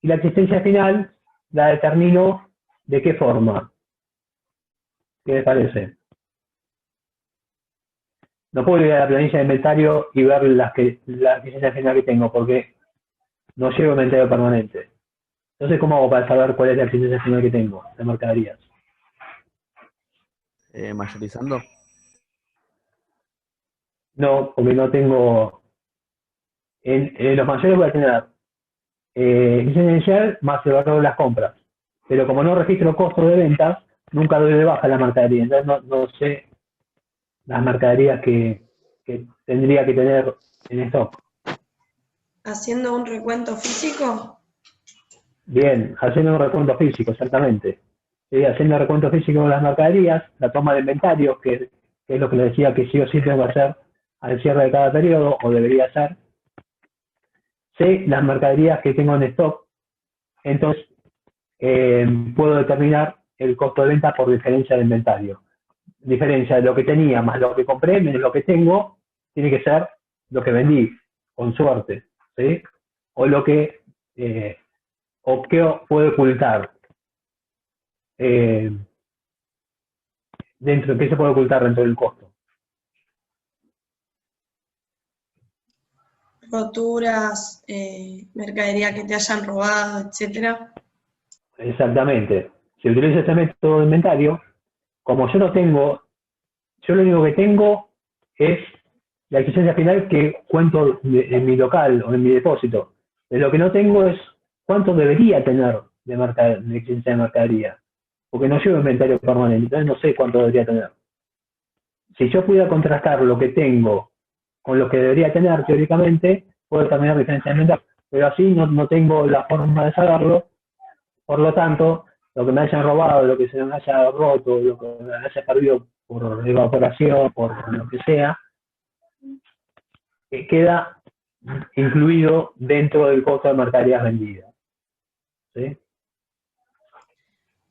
Y la existencia final la determino de qué forma. ¿Qué les parece? No puedo ir a la planilla de inventario y ver la existencia final que tengo, porque no llevo inventario permanente. Entonces, ¿cómo hago para saber cuál es la existencia final que tengo de mercaderías? Mayorizando. No, porque no tengo... En los mayores voy a tener existencia inicial más el valor de las compras. Pero como no registro costos de ventas, nunca doy de baja la mercadería. Entonces no sé las mercaderías que tendría que tener en stock. ¿Haciendo un recuento físico? Bien, haciendo un recuento físico, exactamente. Sí, haciendo el recuento físico de las mercaderías, la toma de inventario, que es lo que les decía que sí o sí tengo que hacer al cierre de cada periodo, o debería hacer. sé las mercaderías que tengo en stock, entonces puedo determinar el costo de venta por diferencia de inventario. Diferencia de lo que tenía más lo que compré menos lo que tengo, tiene que ser lo que vendí, con suerte, ¿sí? O lo que, o qué puede ocultar. ¿Qué se puede ocultar dentro del costo? Roturas, mercadería que te hayan robado, etcétera. Exactamente. Si utilizo este método de inventario, como yo no tengo, yo lo único que tengo es la exigencia final que cuento en mi local o en mi depósito. Lo que no tengo es cuánto debería tener de exigencia de mercadería, porque no llevo inventario permanente, entonces no sé cuánto debería tener. Si yo pudiera contrastar lo que tengo con lo que debería tener teóricamente, puedo determinar la diferencia de inventario, pero así no tengo la forma de saberlo. Por lo tanto, lo que me hayan robado, lo que se me haya roto, lo que me haya perdido por evaporación, por lo que sea, queda incluido dentro del costo de mercaderías vendidas. ¿Sí?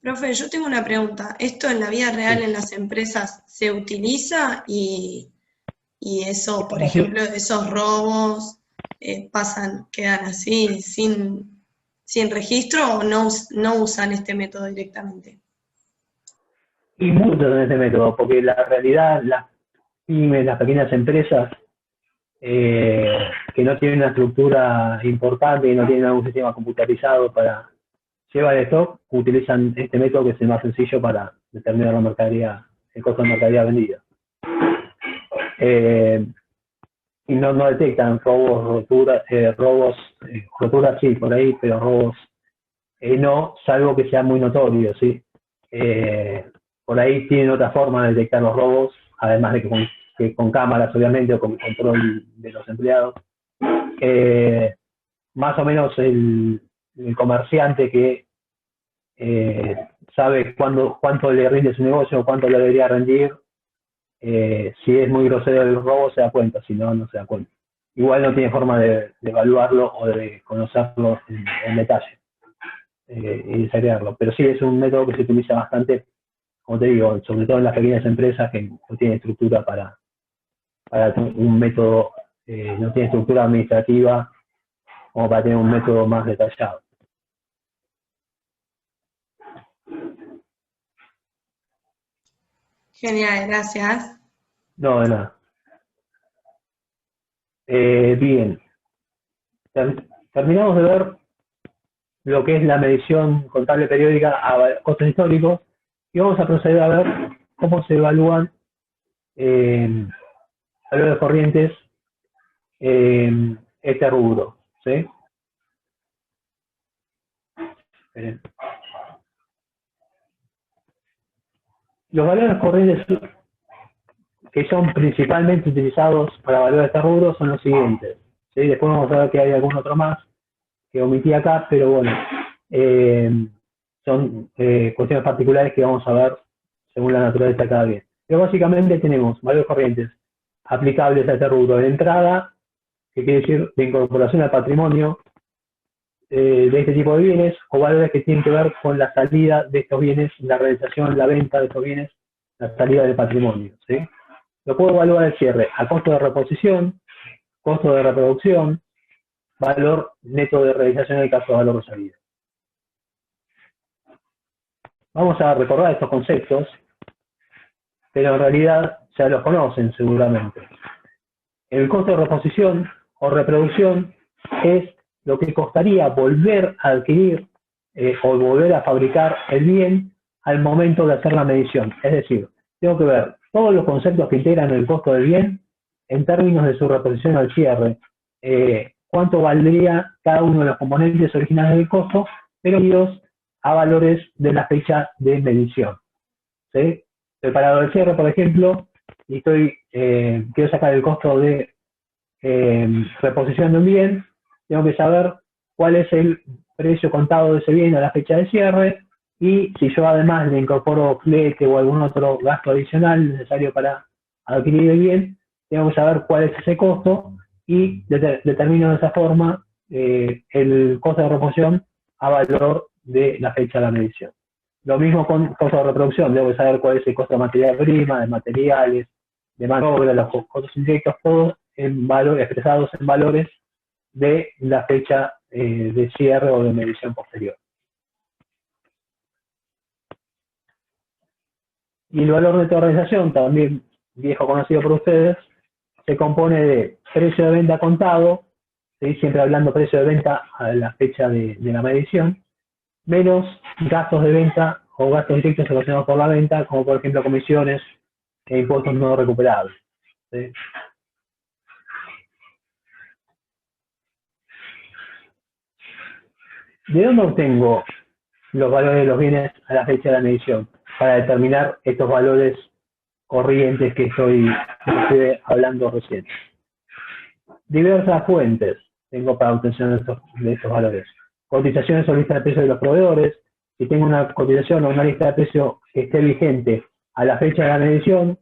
Profe, yo tengo una pregunta. ¿Esto en la vida real Sí. en las empresas se utiliza y eso, por Sí. ejemplo, esos robos quedan así sin registro o no usan este método directamente? Y muchos en este método, porque la realidad, las pymes, las pequeñas empresas que no tienen una estructura importante y no tienen algún sistema computarizado para llevar el stock, utilizan este método que es el más sencillo para determinar la mercadería, el costo de mercadería vendida. Y no detectan robos, roturas sí, por ahí, pero robos no, salvo que sea muy notorio, ¿sí? Por ahí tienen otra forma de detectar los robos, además de que con cámaras, obviamente, o con control de los empleados. Más o menos el comerciante que sabe cuánto le rinde su negocio o cuánto le debería rendir, si es muy grosero el robo se da cuenta, si no, no se da cuenta. Igual no tiene forma de evaluarlo o de conocerlo en detalle y desagregarlo. Pero sí es un método que se utiliza bastante, como te digo, sobre todo en las pequeñas empresas que no tienen estructura para un método, no tiene estructura administrativa como para tener un método más detallado. Genial, gracias. No, de nada. Bien. Terminamos de ver lo que es la medición contable periódica a costos históricos y vamos a proceder a ver cómo se evalúan valores corrientes en este rubro. ¿Sí? Esperen. Los valores corrientes que son principalmente utilizados para evaluar este rubro son los siguientes. ¿Sí? Después vamos a ver que hay algún otro más que omití acá, pero bueno, son cuestiones particulares que vamos a ver según la naturaleza de cada bien. Pero básicamente tenemos valores corrientes aplicables a este rubro de entrada, que quiere decir de incorporación al patrimonio de este tipo de bienes, o valores que tienen que ver con la salida de estos bienes, la realización, la venta de estos bienes, la salida del patrimonio. ¿Sí? Lo puedo evaluar al cierre a costo de reposición, costo de reproducción, valor neto de realización en el caso de valor de salida. Vamos a recordar estos conceptos, pero en realidad ya los conocen seguramente. El costo de reposición o reproducción es lo que costaría volver a adquirir o volver a fabricar el bien al momento de hacer la medición. Es decir, tengo que ver todos los conceptos que integran el costo del bien en términos de su reposición al cierre. Cuánto valdría cada uno de los componentes originales del costo, pero unidos a valores de la fecha de medición. ¿Sí? Preparado el cierre, por ejemplo, y quiero sacar el costo de reposición de un bien, tengo que saber cuál es el precio contado de ese bien a la fecha de cierre, y si yo además le incorporo flete o algún otro gasto adicional necesario para adquirir el bien, tengo que saber cuál es ese costo y determino de esa forma el costo de reposición a valor de la fecha de la medición. Lo mismo con costo de reproducción, debo saber cuál es el costo de materia prima, de materiales, de mano de obra, los costos indirectos, todos en valores, expresados en valores de la fecha de cierre o de medición posterior. Y el valor neto de organización, también viejo conocido por ustedes, se compone de precio de venta contado, ¿sí? Siempre hablando precio de venta a la fecha de la medición, menos gastos de venta o gastos directos relacionados por la venta, como por ejemplo comisiones e impuestos no recuperables, ¿sí? ¿De dónde obtengo los valores de los bienes a la fecha de la medición para determinar estos valores corrientes que estoy hablando recién? Diversas fuentes tengo para obtención de estos valores. Cotizaciones o lista de precios de los proveedores. Si tengo una cotización o una lista de precios que esté vigente a la fecha de la medición,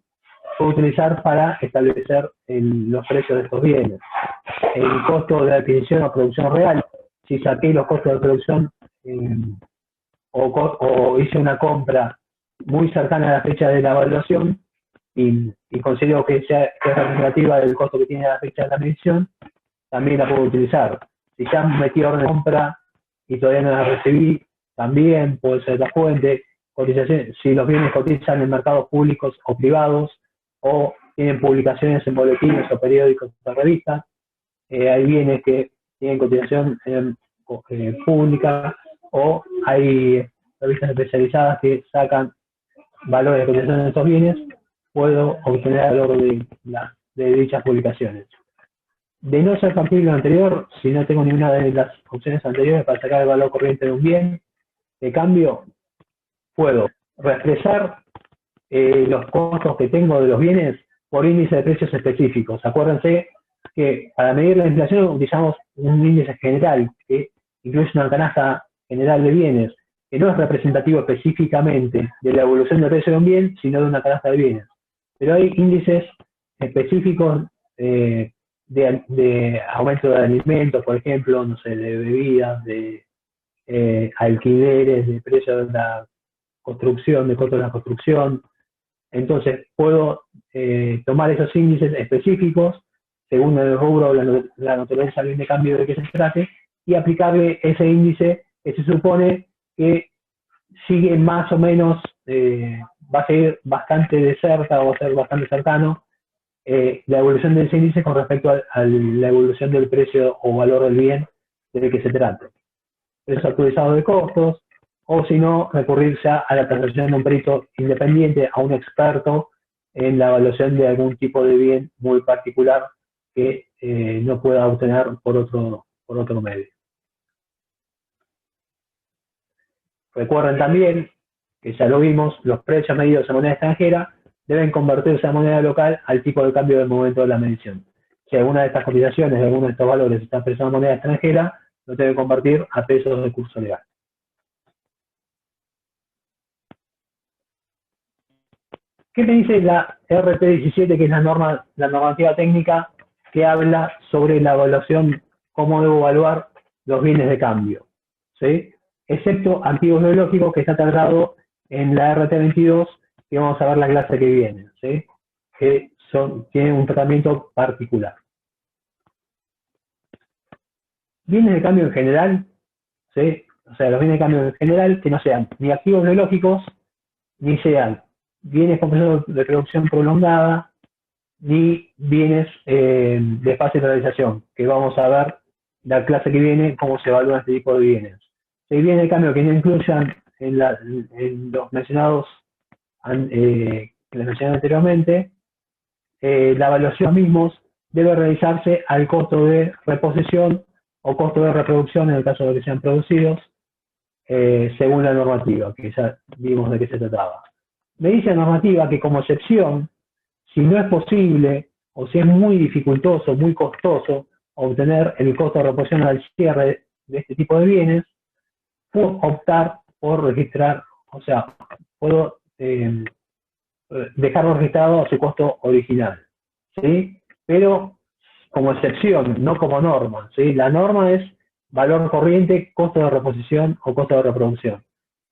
puedo utilizar para establecer los precios de estos bienes. El costo de adquisición o producción real. Si saqué los costos de producción o hice una compra muy cercana a la fecha de la evaluación y considero que es representativa del costo que tiene a la fecha de la medición, también la puedo utilizar. Si ya metí orden de compra y todavía no la recibí, también puede ser la fuente. Cotización, si los bienes cotizan en mercados públicos o privados o tienen publicaciones en boletines o periódicos o revistas, hay bienes que tienen cotización pública o hay revistas especializadas que sacan valores de cotización de estos bienes, puedo obtener el valor de dichas publicaciones. De no ser factible lo anterior, si no tengo ninguna de las opciones anteriores para sacar el valor corriente de un bien de cambio, puedo reexpresar los costos que tengo de los bienes por índice de precios específicos. Acuérdense que para medir la inflación utilizamos un índice general que incluye una canasta general de bienes, que no es representativo específicamente de la evolución del precio de un bien, sino de una canasta de bienes. Pero hay índices específicos de aumento de alimentos, por ejemplo, no sé, de bebidas, de alquileres, de precio de la construcción, de costo de la construcción. Entonces, puedo tomar esos índices específicos, según el rubro o la naturaleza del bien de cambio de que se trate, y aplicarle ese índice que se supone que sigue más o menos, va a seguir bastante de cerca o va a ser bastante cercano la evolución de ese índice con respecto a la evolución del precio o valor del bien de que se trate. Precios actualizados de costos, o si no, recurrirse a la transacción de un perito independiente, a un experto en la evaluación de algún tipo de bien muy particular que no pueda obtener por otro medio. Recuerden también, que ya lo vimos, los precios medidos en moneda extranjera deben convertirse a moneda local al tipo de cambio del momento de la medición. Si alguna de estas cotizaciones, de alguno de estos valores está expresado en moneda extranjera, lo debe convertir a pesos de curso legal. ¿Qué me dice la RP17, que es la normativa técnica que habla sobre la evaluación, cómo debo evaluar los bienes de cambio? ¿Sí? Excepto activos biológicos, que está tratado en la RT22, que vamos a ver la clase que viene, ¿sí? Que tienen un tratamiento particular. Bienes de cambio en general, ¿sí? O sea, los bienes de cambio en general que no sean ni activos biológicos, ni sean bienes con proceso de producción prolongada, ni bienes de fácil realización, que vamos a ver la clase que viene cómo se evalúa este tipo de bienes. Si hay bienes de cambio que no incluyan en los mencionados que les mencioné anteriormente, la evaluación mismos debe realizarse al costo de reposición o costo de reproducción en el caso de que sean producidos, según la normativa, que ya vimos de qué se trataba. Me dice la normativa que como excepción, si no es posible o si es muy dificultoso, muy costoso obtener el costo de reposición al cierre de este tipo de bienes, puedo optar por registrar, o sea, puedo dejarlo registrado a su costo original, ¿sí? Pero como excepción, no como norma, ¿sí? La norma es valor corriente, costo de reposición o costo de reproducción.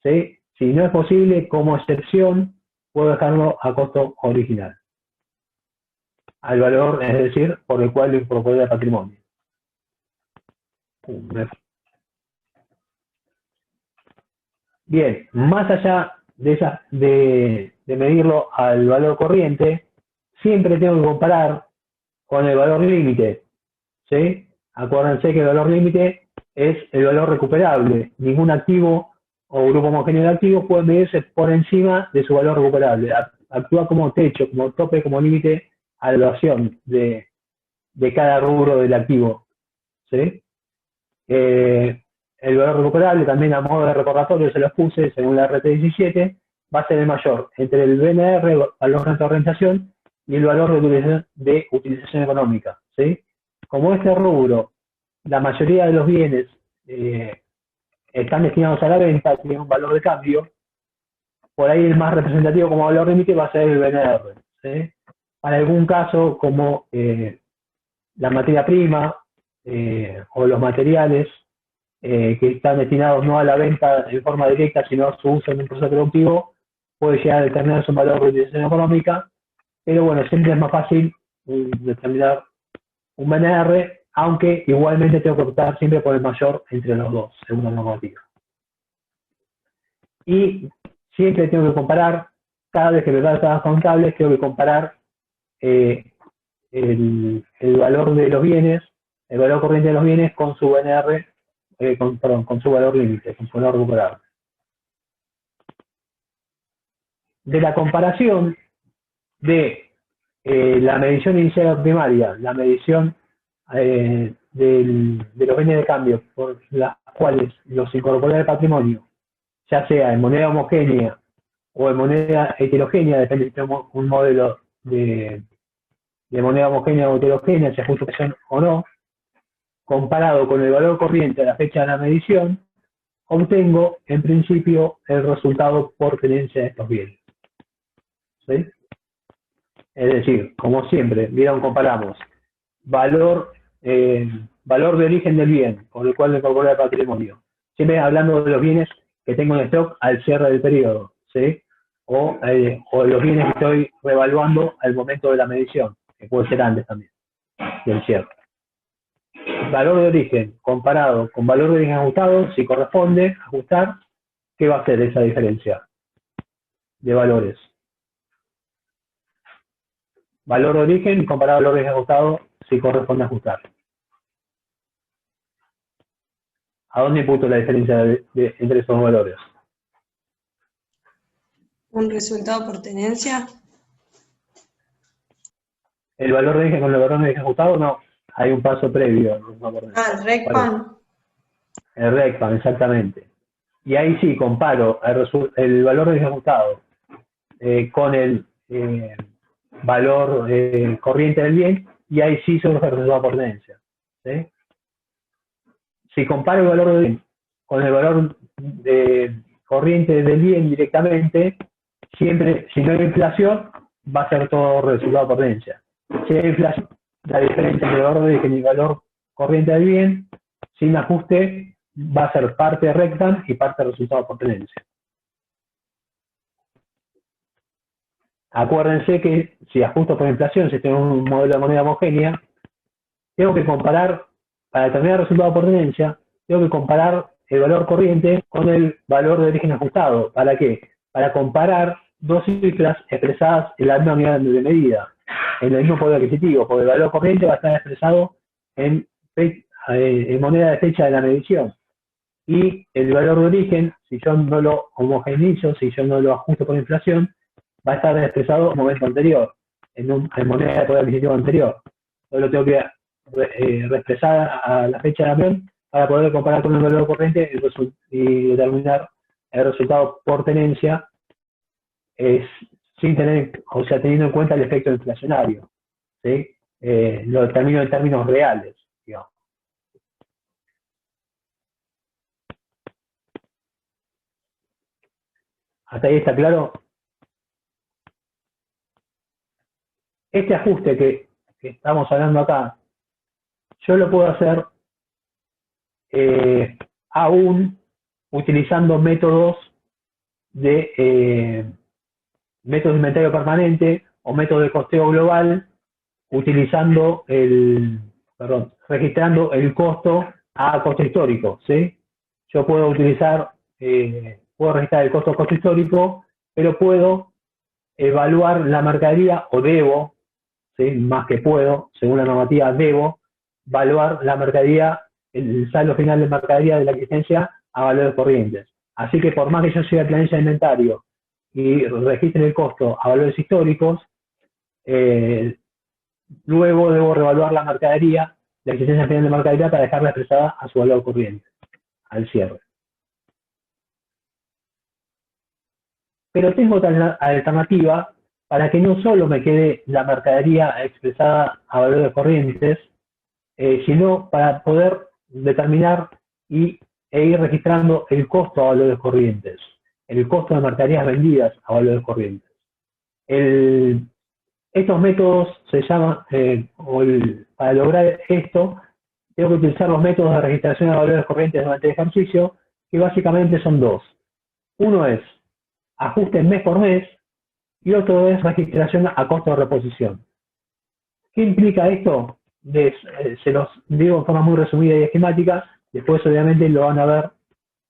¿Sí? Si no es posible, como excepción, puedo dejarlo a costo original. Al valor, es decir, por el cual lo incorporé al patrimonio. Bien, más allá de medirlo al valor corriente, siempre tengo que comparar con el valor límite. ¿Sí? Acuérdense que el valor límite es el valor recuperable. Ningún activo o grupo homogéneo de activos puede medirse por encima de su valor recuperable. Actúa como techo, como tope, como límite a la evaluación de cada rubro del activo. ¿Sí? El valor recuperable, también a modo de recordatorio, se los puse, según la RT17, va a ser el mayor entre el BNR, valor de organización, y el valor de utilización económica. ¿Sí? Como este rubro, la mayoría de los bienes están destinados a la venta, tienen un valor de cambio, por ahí el más representativo como valor límite va a ser el BNR. ¿Sí? Para algún caso, como la materia prima o los materiales que están destinados no a la venta en forma directa, sino a su uso en un proceso productivo, puede llegar a determinarse un valor de utilización económica, pero bueno, siempre es más fácil determinar un BNR, aunque igualmente tengo que optar siempre por el mayor entre los dos, según la normativa. Y siempre tengo que comparar, cada vez que me da tablas contables, tengo que comparar el valor de los bienes, el valor corriente de los bienes con su BNR, con su valor límite, con su valor recuperable. De la comparación de la medición inicial primaria, la medición de los bienes de cambio por las cuales los incorporé al patrimonio, ya sea en moneda homogénea o en moneda heterogénea, depende si tenemos un modelo de moneda homogénea o heterogénea, si ajusta inflación o no, comparado con el valor corriente a la fecha de la medición, obtengo en principio el resultado por tenencia de estos bienes. ¿Sí? Es decir, como siempre, vieron, comparamos valor de origen del bien, por el cual me incorpora el patrimonio. Siempre hablando de los bienes que tengo en stock al cierre del periodo, ¿sí? O los bienes que estoy revaluando al momento de la medición, que puede ser antes también del cierre. Valor de origen comparado con valor de origen ajustado, si corresponde ajustar, ¿qué va a hacer esa diferencia de valores? Valor de origen comparado al valor de origen ajustado, si corresponde ajustar. ¿A dónde imputo la diferencia entre esos valores? ¿Un resultado por tenencia? ¿El valor de origen con el valor de origen ajustado? No, hay un paso previo. El RECPAN. El RECPAN, exactamente. Y ahí sí, comparo el valor de origen ajustado con el valor corriente del bien, y ahí sí surge el resultado por tenencia. ¿Sí? Si comparo el valor del bien con el valor corriente del bien directamente, siempre, si no hay inflación, va a ser todo resultado por tenencia. Si hay inflación, la diferencia entre el valor de origen y el valor corriente del bien, sin ajuste, va a ser parte recta y parte resultado por tenencia. Acuérdense que si ajusto por inflación, si tengo un modelo de moneda homogénea, tengo que comparar, para determinar el resultado por tenencia, tengo que comparar el valor corriente con el valor de origen ajustado. ¿Para qué? Para comparar dos cifras expresadas en la misma unidad de medida, en el mismo poder adquisitivo, porque el valor corriente va a estar expresado en moneda de fecha de la medición. Y el valor de origen, si yo no lo homogeneizo, si yo no lo ajusto por inflación, va a estar expresado en un momento anterior, en moneda de poder adquisitivo anterior. Yo lo tengo que reexpresar a la fecha de la medición para poder comparar con el valor corriente y determinar el resultado por tenencia, sin tener, o sea, teniendo en cuenta el efecto inflacionario. ¿Sí? Lo determino en términos reales, digamos. ¿Hasta ahí está claro? Este ajuste que estamos hablando acá, yo lo puedo hacer aún utilizando métodos de inventario permanente o método de costeo global, registrando el costo a costo histórico, ¿sí? Yo puedo registrar el costo histórico, pero puedo evaluar la mercadería, o debo, ¿sí? Más que puedo, según la normativa, debo evaluar la mercadería, el saldo final de mercadería de la existencia a valores corrientes. Así que por más que yo siga el planilla de inventario y registre el costo a valores históricos, luego debo revaluar la mercadería, la existencia final de mercadería, para dejarla expresada a su valor corriente, al cierre. Pero tengo otra alternativa para que no solo me quede la mercadería expresada a valores corrientes, sino para poder determinar e ir registrando el costo a valores corrientes, el costo de mercaderías vendidas a valores corrientes. Estos métodos se llaman, para lograr esto, tengo que utilizar los métodos de registración de valores corrientes durante el ejercicio, que básicamente son dos. Uno es ajuste mes por mes y otro es registración a costo de reposición. ¿Qué implica esto? Se los digo en forma muy resumida y esquemática, después obviamente lo van a ver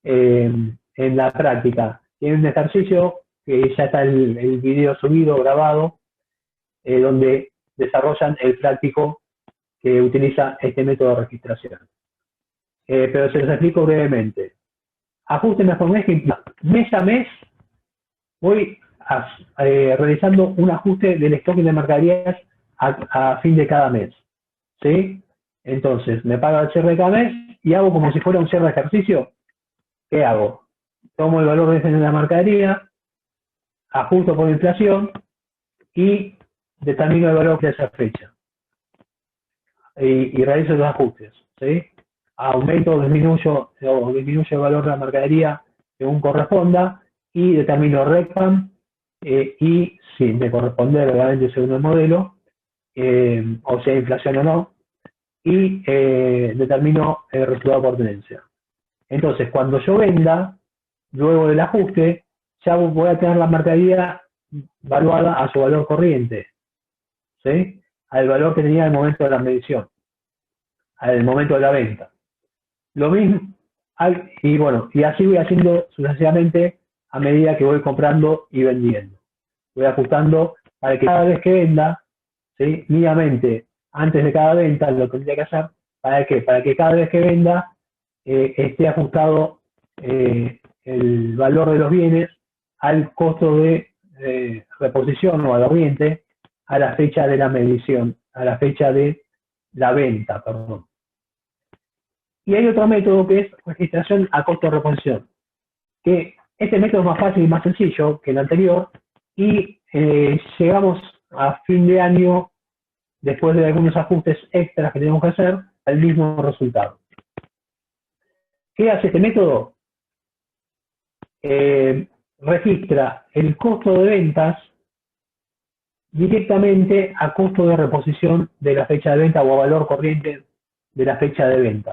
en la práctica. Tiene un ejercicio que ya está el video subido, grabado, donde desarrollan el práctico que utiliza este método de registración. Pero se los explico brevemente. Ajuste mes por mes, que implica mes a mes voy realizando un ajuste del stock de mercaderías a fin de cada mes, ¿sí? Entonces, me pago el cierre de cada mes y hago como si fuera un cierre de ejercicio. ¿Qué hago? Tomo el valor de la mercadería, ajusto por inflación y determino el valor de esa fecha. Y realizo los ajustes, ¿sí? Aumento o disminuyo el valor de la mercadería según corresponda y determino RECPAM y, si me corresponde, obviamente según el modelo, o sea, inflación o no, y determino el resultado por tenencia. Entonces, cuando yo venda, luego del ajuste, ya voy a tener la mercadería valuada a su valor corriente, ¿sí? Al valor que tenía al momento de la medición, al momento de la venta. Lo mismo, y así voy haciendo sucesivamente a medida que voy comprando y vendiendo. Voy ajustando para que cada vez que venda, ¿sí? Mínimamente, antes de cada venta, lo que tendría que hacer, ¿para qué? Para que cada vez que venda esté ajustado el valor de los bienes al costo de reposición o al oriente a la fecha de la medición, a la fecha de la venta, perdón. Y hay otro método que es registración a costo de reposición, que este método es más fácil y más sencillo que el anterior, y llegamos a fin de año, después de algunos ajustes extras que tenemos que hacer, al mismo resultado. ¿Qué hace este método? Registra el costo de ventas directamente a costo de reposición de la fecha de venta o a valor corriente de la fecha de venta,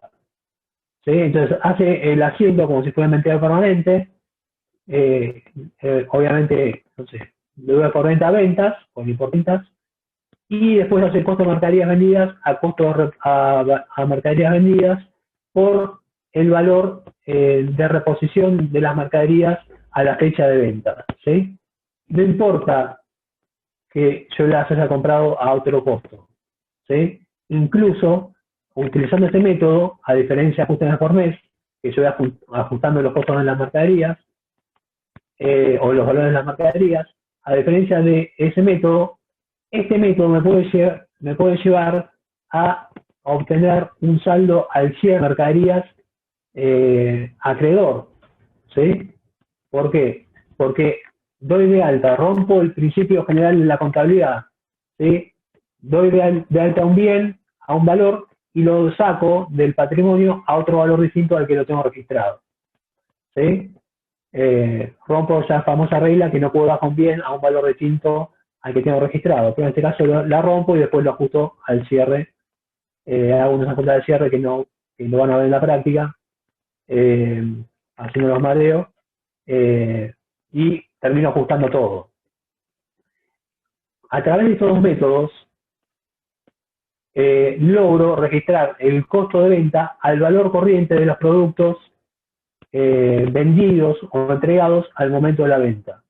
¿sí? Entonces hace el asiento como si fuera inventario permanente, obviamente, entonces, le doy por venta a ventas, con imporventas, y después hace el costo de mercaderías vendidas a costo a mercaderías vendidas por el valor de reposición de las mercaderías a la fecha de venta, ¿sí? No importa que yo las haya comprado a otro costo, ¿sí? Incluso, utilizando este método, a diferencia de ajuste mes por mes, que yo voy ajustando los costos de las mercaderías, o los valores de las mercaderías, a diferencia de ese método, este método me puede llevar a obtener un saldo al cierre de mercaderías acreedor, ¿sí? ¿Por qué? Porque doy de alta, rompo el principio general de la contabilidad, ¿sí? Doy de alta un bien a un valor y lo saco del patrimonio a otro valor distinto al que lo tengo registrado, ¿sí? Rompo esa famosa regla que no puedo dar un bien a un valor distinto al que tengo registrado, pero en este caso la rompo y después lo ajusto al cierre. Hago unas cuentas de cierre que no van a ver en la práctica, haciendo los mareos, y termino ajustando todo. A través de estos dos métodos, logro registrar el costo de venta al valor corriente de los productos vendidos o entregados al momento de la venta.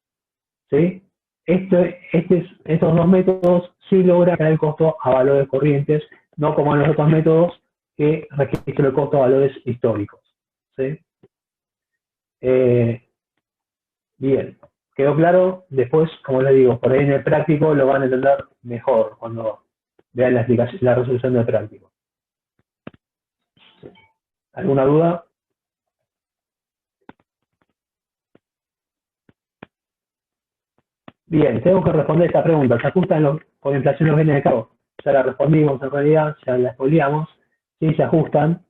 ¿Sí? Estos dos métodos sí logran crear el costo a valores corrientes, no como en los otros métodos que registran el costo a valores históricos. ¿Sí? Bien, ¿quedó claro? Después, como les digo, por ahí en el práctico lo van a entender mejor cuando vean la explicación, la resolución del práctico. ¿Alguna duda? Bien, tengo que responder esta pregunta. ¿Se ajustan por inflación los bienes de cargo? Ya la respondimos en realidad, ya la expoliamos. Sí, se ajustan.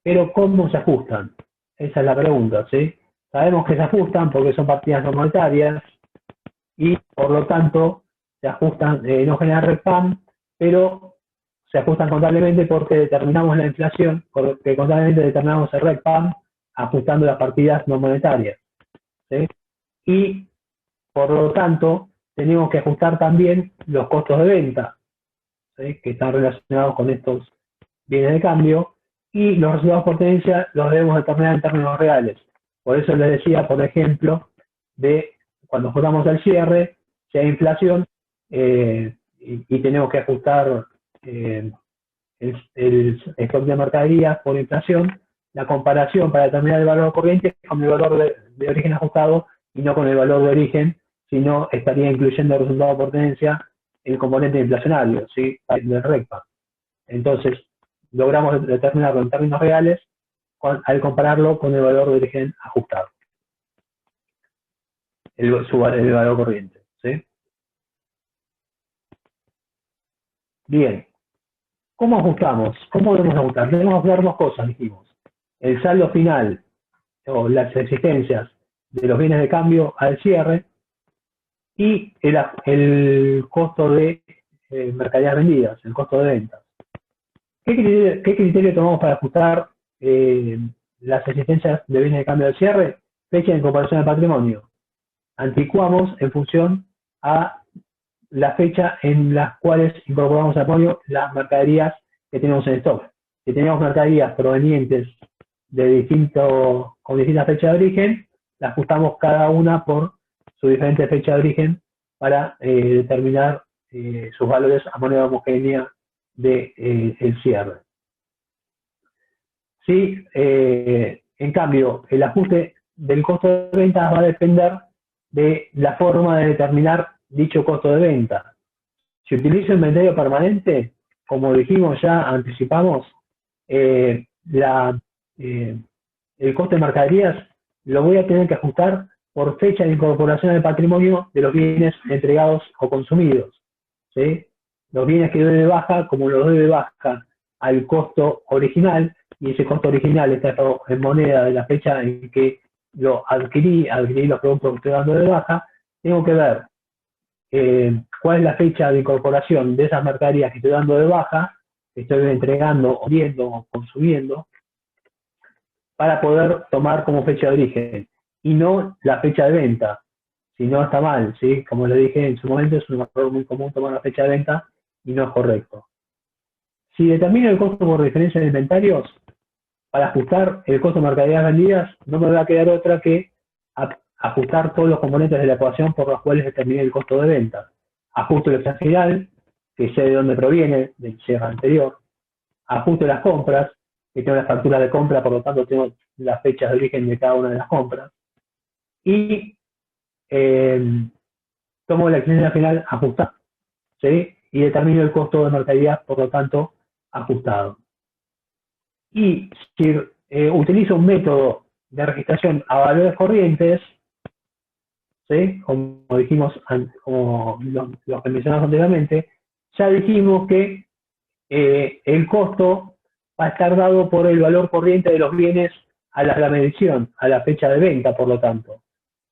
Pero ¿cómo se ajustan? Esa es la pregunta, ¿sí? Sabemos que se ajustan porque son partidas no monetarias y por lo tanto se ajustan, no generan RECPAM, pero se ajustan contablemente porque determinamos la inflación, porque contablemente determinamos el RECPAM ajustando las partidas no monetarias, ¿sí? Y por lo tanto tenemos que ajustar también los costos de venta, ¿sí? Que están relacionados con estos bienes de cambio, y los resultados por tenencia los debemos determinar en términos reales. Por eso les decía, por ejemplo, de cuando ajustamos el cierre, si hay inflación y tenemos que ajustar el stock de mercaderías por inflación, la comparación para determinar el valor corriente es con el valor de origen ajustado y no con el valor de origen, sino estaría incluyendo el resultado por tenencia el componente inflacionario, ¿sí? Del RECPA. Entonces, logramos determinarlo en términos reales al compararlo con el valor de origen ajustado, el valor corriente, ¿sí? Bien, ¿cómo ajustamos? ¿Cómo debemos ajustar? Debemos ajustar dos cosas, dijimos. El saldo final, o las existencias de los bienes de cambio al cierre, y el costo de mercaderías vendidas, el costo de ventas. ¿Qué criterio tomamos para ajustar las existencias de bienes de cambio al cierre? Fecha de incorporación al patrimonio. Anticuamos en función a la fecha en las cuales incorporamos al patrimonio las mercaderías que tenemos en stock. Si tenemos mercaderías provenientes de con distintas fechas de origen, las ajustamos cada una por su diferente fecha de origen para determinar sus valores a moneda homogénea del cierre. Sí, en cambio, el ajuste del costo de ventas va a depender de la forma de determinar dicho costo de venta. Si utilizo inventario permanente, como dijimos ya, anticipamos, el costo de mercaderías lo voy a tener que ajustar por fecha de incorporación al patrimonio de los bienes entregados o consumidos, ¿sí? Los bienes que doy de baja, como los doy de baja al costo original, y ese costo original está en moneda de la fecha en que lo adquirí los productos que estoy dando de baja, tengo que ver cuál es la fecha de incorporación de esas mercaderías que estoy dando de baja, que estoy entregando, o viendo o consumiendo, para poder tomar como fecha de origen, y no la fecha de venta. Si no, está mal, ¿sí? Como les dije en su momento, es un error muy común tomar la fecha de venta y no es correcto. Si determino el costo por diferencia de inventarios, para ajustar el costo de mercaderías vendidas, no me va a quedar otra que ajustar todos los componentes de la ecuación por los cuales determiné el costo de venta. Ajusto el extracto final, que sé de dónde proviene, del cierre anterior. Ajusto las compras, que tengo las facturas de compra, por lo tanto tengo las fechas de origen de cada una de las compras. Y tomo la existencia final ajustada, ¿sí? Y determino el costo de mercaderías, por lo tanto, ajustado. Y si utilizo un método de registración a valores corrientes, ¿sí? Como dijimos, como los que mencionamos anteriormente, ya dijimos que el costo va a estar dado por el valor corriente de los bienes a la medición, a la fecha de venta, por lo tanto.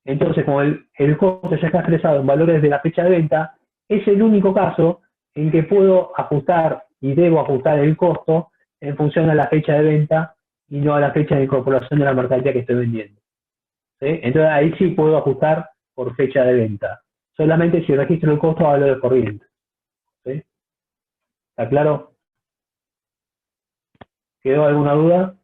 Entonces, como el costo ya está expresado en valores de la fecha de venta, es el único caso en que puedo ajustar y debo ajustar el costo en función a la fecha de venta y no a la fecha de incorporación de la mercadería que estoy vendiendo. ¿Sí? Entonces ahí sí puedo ajustar por fecha de venta. Solamente si registro el costo a valor corriente. ¿Sí? ¿Está claro? ¿Quedó alguna duda?